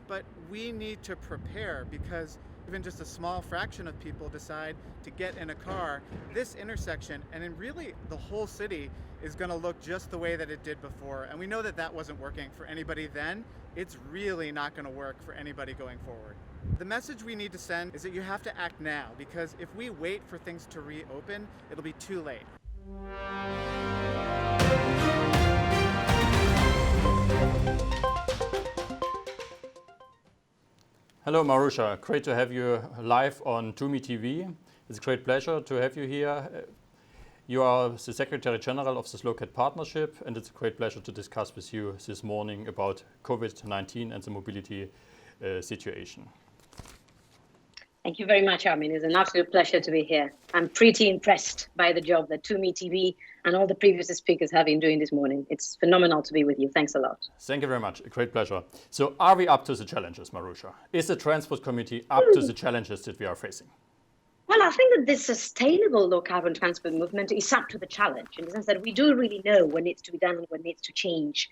But we need to prepare, because even just a small fraction of people decide to get in a car, this intersection, and in really the whole city, is going to look just the way that it did before. And we know that that wasn't working for anybody then. It's really not going to work for anybody going forward. The message we need to send is that you have to act now, because if we wait for things to reopen, it'll be too late. Hello, Marusha. Great to have you live on TUMI TV. It's a great pleasure to have you here. You are the Secretary General of the Slow-Cat Partnership, and it's a great pleasure to discuss with you this morning about COVID-19 and the mobility situation. Thank you very much, Armin. It's an absolute pleasure to be here. I'm pretty impressed by the job that TUMI TV and all the previous speakers have been doing this morning. It's phenomenal to be with you. Thanks a lot. Thank you very much. A great pleasure. So are we up to the challenges, Marusha? Is the Transport Committee up to the challenges that we are facing? Well, I think that this sustainable low-carbon transport movement is up to the challenge, in the sense that we do really know what needs to be done and what needs to change.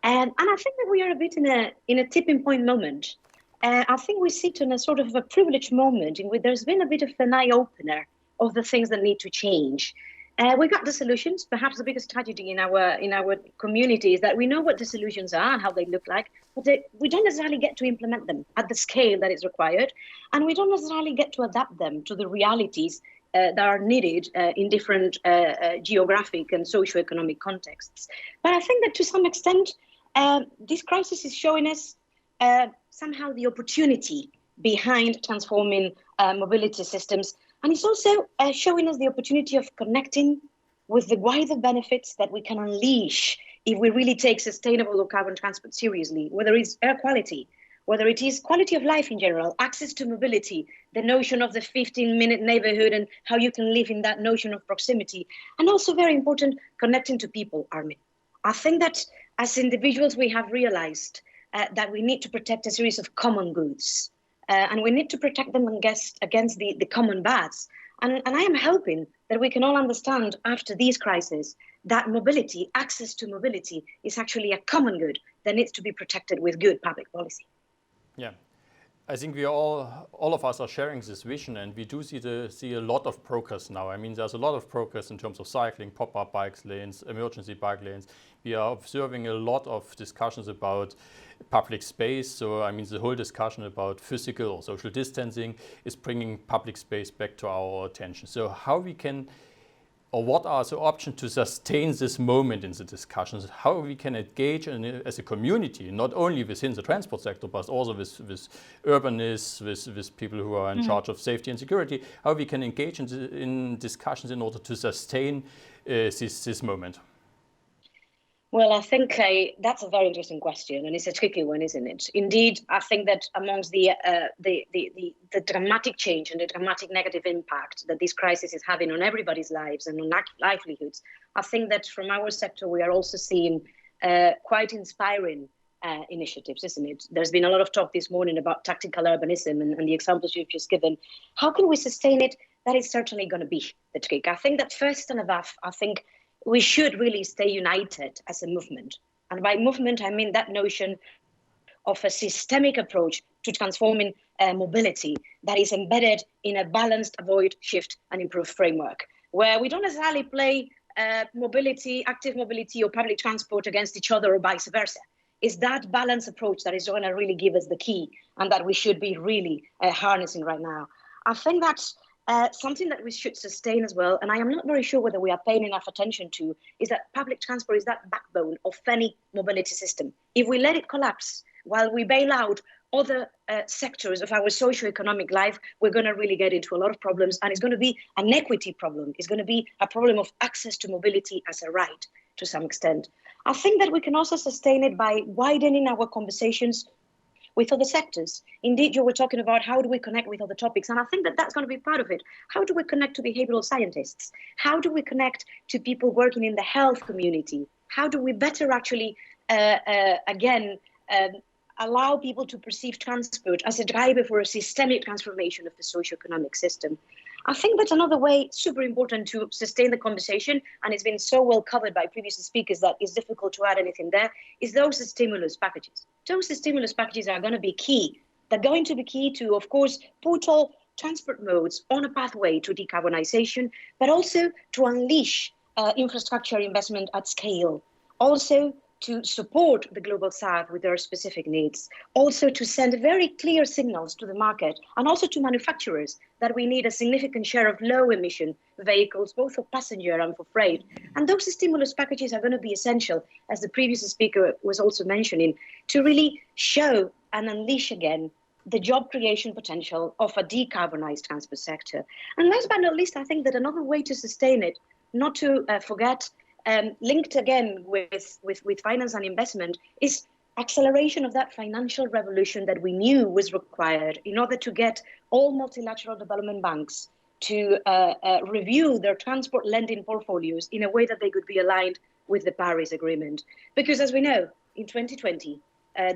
And I think that we are a bit in a tipping point moment. I think we sit in a sort of a privileged moment in which there's been a bit of an eye-opener of the things that need to change. We got the solutions. Perhaps the biggest tragedy in our community is that we know what the solutions are and how they look like, but we don't necessarily get to implement them at the scale that is required, and we don't necessarily get to adapt them to the realities that are needed in different geographic and socio-economic contexts. But I think that to some extent, this crisis is showing us somehow the opportunity behind transforming mobility systems. And it's also showing us the opportunity of connecting with the wider benefits that we can unleash if we really take sustainable low carbon transport seriously, whether it's air quality, whether it is quality of life in general, access to mobility, the notion of the 15-minute neighborhood and how you can live in that notion of proximity, and also very important, connecting to people, Armin. I think that as individuals, we have realized that we need to protect a series of common goods. And we need to protect them against the common bads. And I am hoping that we can all understand after these crises that mobility, access to mobility, is actually a common good that needs to be protected with good public policy. Yeah, I think we all of us are sharing this vision, and we do see a lot of progress now. I mean, there's a lot of progress in terms of cycling, pop-up bike lanes, emergency bike lanes. We are observing a lot of discussions about public space. So, I mean, the whole discussion about physical or social distancing is bringing public space back to our attention. So how we can, or what are the options to sustain this moment in the discussions, how we can engage as a community, not only within the transport sector, but also with urbanists, with people who are in charge of safety and security, how we can engage in discussions in order to sustain this moment. Well, I think that's a very interesting question, and it's a tricky one, isn't it? Indeed, I think that amongst the dramatic change and the dramatic negative impact that this crisis is having on everybody's lives and on livelihoods, I think that from our sector, we are also seeing quite inspiring initiatives, isn't it? There's been a lot of talk this morning about tactical urbanism and the examples you've just given. How can we sustain it? That is certainly going to be the trick. I think that first and above, I think we should really stay united as a movement. And by movement, I mean that notion of a systemic approach to transforming mobility that is embedded in a balanced avoid, shift and improve framework, where we don't necessarily play mobility, active mobility or public transport against each other or vice versa. It's that balanced approach that is going to really give us the key and that we should be really harnessing right now. I think that's something that we should sustain as well, and I am not very sure whether we are paying enough attention to, is that public transport is that backbone of any mobility system. If we let it collapse while we bail out other sectors of our socio-economic life, we're going to really get into a lot of problems, and it's going to be an equity problem. It's going to be a problem of access to mobility as a right to some extent. I think that we can also sustain it by widening our conversations with other sectors. Indeed, you were talking about how do we connect with other topics, and I think that that's going to be part of it. How do we connect to behavioral scientists? How do we connect to people working in the health community? How do we better actually, allow people to perceive transport as a driver for a systemic transformation of the socio-economic system? I think that's another way, super important to sustain the conversation, and it's been so well covered by previous speakers that it's difficult to add anything there, is those stimulus packages. Those stimulus packages are going to be key. They're going to be key to, of course, put all transport modes on a pathway to decarbonization, but also to unleash infrastructure investment at scale. Also, to support the global south with their specific needs, also to send very clear signals to the market and also to manufacturers that we need a significant share of low emission vehicles, both for passenger and for freight. And those stimulus packages are going to be essential, as the previous speaker was also mentioning, to really show and unleash again the job creation potential of a decarbonized transport sector. And last but not least, I think that another way to sustain it, not to forget, linked again with finance and investment, is acceleration of that financial revolution that we knew was required in order to get all multilateral development banks to review their transport lending portfolios in a way that they could be aligned with the Paris Agreement. Because as we know, in 2020,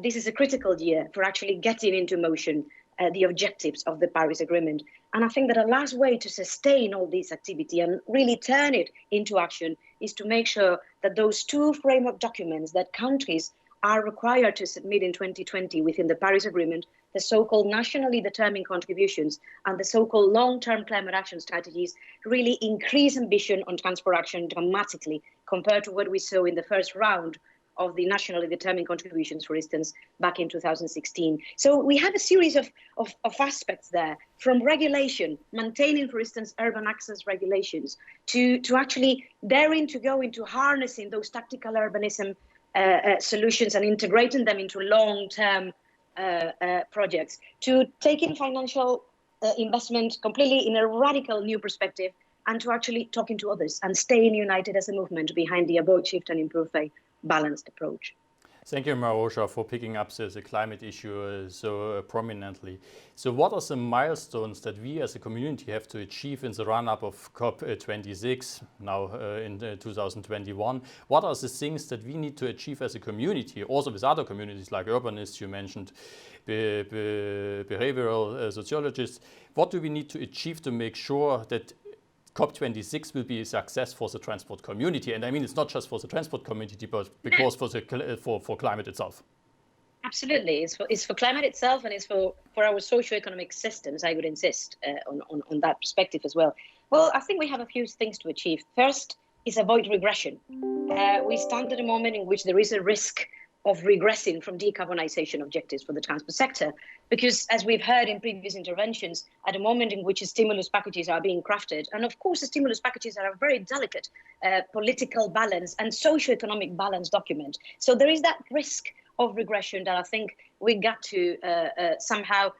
this is a critical year for actually getting into motion the objectives of the Paris Agreement. And I think that a last way to sustain all this activity and really turn it into action is to make sure that those two framework documents that countries are required to submit in 2020 within the Paris Agreement, the so-called nationally determined contributions and the so-called long-term climate action strategies really increase ambition on transport action dramatically compared to what we saw in the first round of the nationally determined contributions, for instance, back in 2016. So we have a series of aspects there, from regulation, maintaining, for instance, urban access regulations, to actually daring to go into harnessing those tactical urbanism solutions and integrating them into long-term projects, to taking financial investment completely in a radical new perspective, and to actually talking to others and staying united as a movement behind the avoid, shift and improve a balanced approach. Thank you, Maimunah, for picking up the climate issue so prominently. So what are the milestones that we as a community have to achieve in the run-up of COP26, now in 2021? What are the things that we need to achieve as a community, also with other communities like urbanists, you mentioned, behavioral sociologists? What do we need to achieve to make sure that COP26 will be a success for the transport community? And I mean, it's not just for the transport community, but because for climate itself. Absolutely. It's for climate itself, and it's for our socio-economic systems. I would insist on that perspective as well. Well, I think we have a few things to achieve. First is avoid regression. We stand at a moment in which there is a risk of regressing from decarbonization objectives for the transport sector. Because as we've heard in previous interventions, at a moment in which stimulus packages are being crafted, and of course the stimulus packages are a very delicate political balance and socio-economic balance document. So there is that risk of regression that I think we got to somehow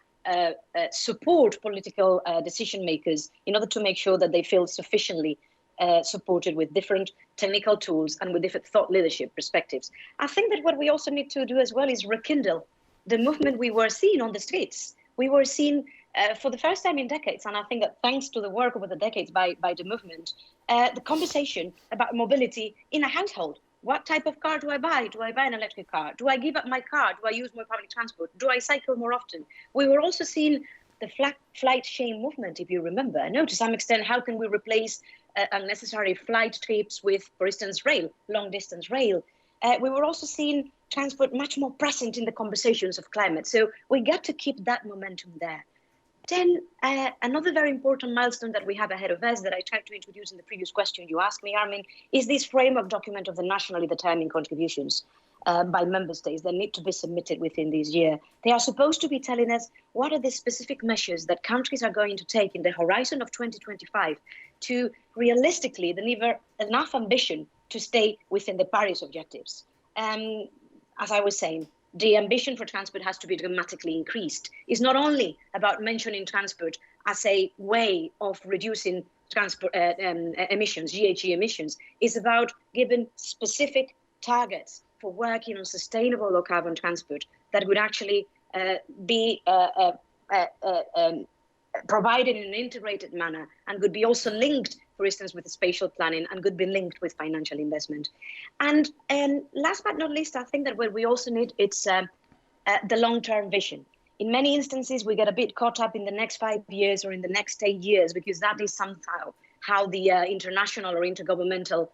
support political decision makers in order to make sure that they feel sufficiently supported with different technical tools and with different thought leadership perspectives. I think that what we also need to do as well is rekindle the movement we were seeing on the streets. We were seeing for the first time in decades, and I think that thanks to the work over the decades by the movement, the conversation about mobility in a household. What type of car do I buy? Do I buy an electric car? Do I give up my car? Do I use more public transport? Do I cycle more often? We were also seeing the flight shame movement, if you remember. I know to some extent, how can we replace unnecessary flight trips with, for instance, rail, long distance rail? We were also seeing transport much more present in the conversations of climate. So we got to keep that momentum there. Then another very important milestone that we have ahead of us that I tried to introduce in the previous question you asked me, Armin, is this framework document of the nationally determined contributions by member states that need to be submitted within this year. They are supposed to be telling us what are the specific measures that countries are going to take in the horizon of 2025 to realistically deliver enough ambition to stay within the Paris objectives. As I was saying, the ambition for transport has to be dramatically increased. It's not only about mentioning transport as a way of reducing transport emissions, GHG emissions. It's about giving specific targets for working on sustainable low carbon transport that would actually be provided in an integrated manner and could be also linked, for instance, with the spatial planning and could be linked with financial investment. And last but not least, I think that what we also need, it's the long-term vision. In many instances, we get a bit caught up in the next 5 years or in the next 8 years, because that is somehow how the international or intergovernmental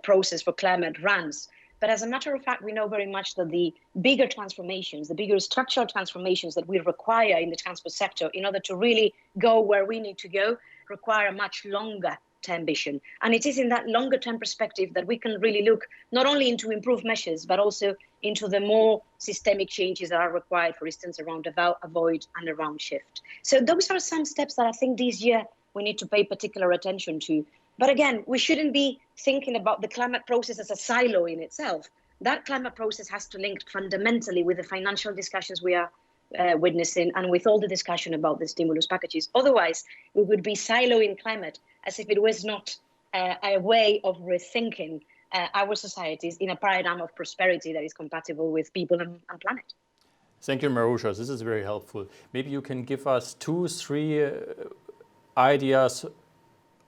process for climate runs. But as a matter of fact, we know very much that the bigger transformations, the bigger structural transformations that we require in the transport sector in order to really go where we need to go require a much longer term vision. And it is in that longer term perspective that we can really look not only into improved measures, but also into the more systemic changes that are required, for instance, around avoid and around shift. So those are some steps that I think this year we need to pay particular attention to. But again, we shouldn't be thinking about the climate process as a silo in itself. That climate process has to link fundamentally with the financial discussions we are witnessing and with all the discussion about the stimulus packages. Otherwise, we would be siloing climate as if it was not a way of rethinking our societies in a paradigm of prosperity that is compatible with people and planet. Thank you, Maimunah. This is very helpful. Maybe you can give us 2-3 ideas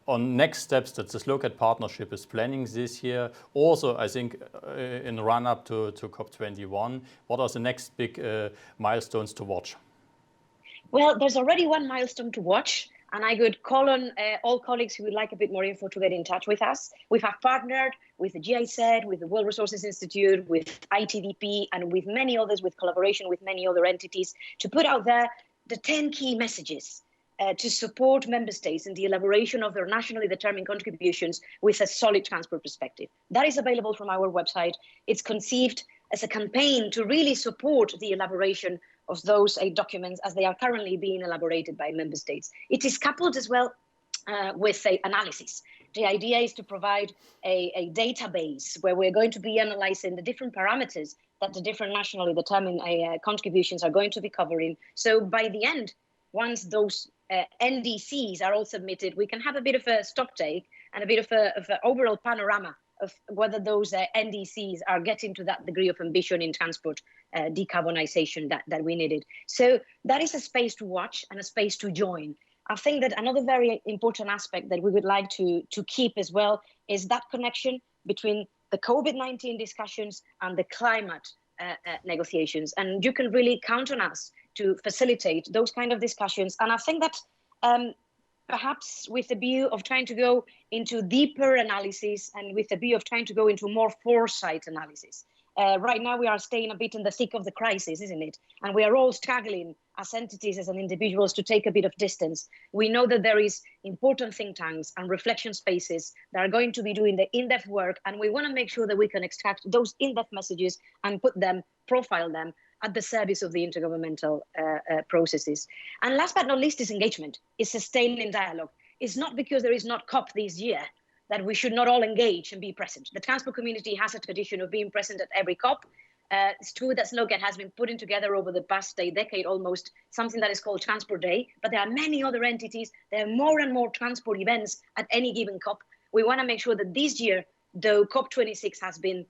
on next steps that the Slow-Cat Partnership is planning this year. Also, I think in the run-up to COP21, what are the next big milestones to watch? Well, there's already one milestone to watch. And I would call on all colleagues who would like a bit more info to get in touch with us. We have partnered with the GIZ, with the World Resources Institute, with ITDP, and with many others, with collaboration with many other entities, to put out there the 10 key messages to support member states in the elaboration of their nationally determined contributions with a solid transport perspective. That is available from our website. It's conceived as a campaign to really support the elaboration of those documents as they are currently being elaborated by member states. It is coupled as well with an analysis. The idea is to provide a database where we're going to be analyzing the different parameters that the different nationally determined contributions are going to be covering. So by the end, once those NDCs are all submitted, we can have a bit of a stock take and a bit of an overall panorama of whether those NDCs are getting to that degree of ambition in transport decarbonization that we needed. So that is a space to watch and a space to join. I think that another very important aspect that we would like to keep as well is that connection between the COVID-19 discussions and the climate negotiations. And you can really count on us to facilitate those kind of discussions. And I think that perhaps with the view of trying to go into deeper analysis and with the view of trying to go into more foresight analysis. Right now we are staying a bit in the thick of the crisis, isn't it? And we are all struggling as entities, as individuals, to take a bit of distance. We know that there is important think tanks and reflection spaces that are going to be doing the in-depth work, and we want to make sure that we can extract those in-depth messages and put them, profile them, at the service of the intergovernmental processes. And last but not least is engagement, is sustaining dialogue. It's not because there is not COP this year that we should not all engage and be present. The transport community has a tradition of being present at every COP. It's true that Slogat has been putting together over the past decade almost something that is called Transport Day, but there are many other entities. There are more and more transport events at any given COP. We want to make sure that this year, though COP26 has been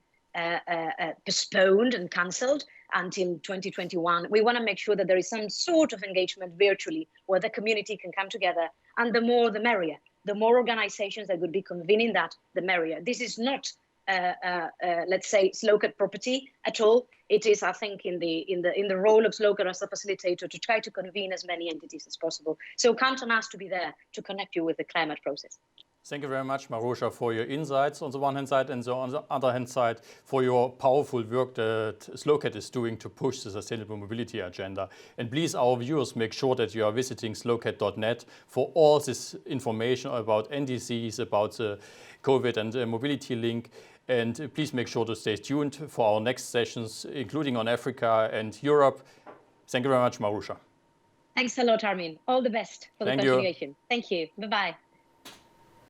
postponed and cancelled until 2021, we want to make sure that there is some sort of engagement virtually where the community can come together, and the more the merrier. The more organizations that would be convening that, the merrier. This is not, let's say, Slogat property at all. It is, I think, in the role of Slogat as a facilitator to try to convene as many entities as possible. So count on us to be there to connect you with the climate process. Thank you very much, Marusha, for your insights on the one hand side, and on the other hand side for your powerful work that Slogat is doing to push the sustainable mobility agenda. And please, our viewers, make sure that you are visiting slogat.net for all this information about NDCs, about the COVID and mobility link. And please make sure to stay tuned for our next sessions, including on Africa and Europe. Thank you very much, Marusha. Thanks a lot, Armin. All the best for the continuation. Thank you. Bye-bye.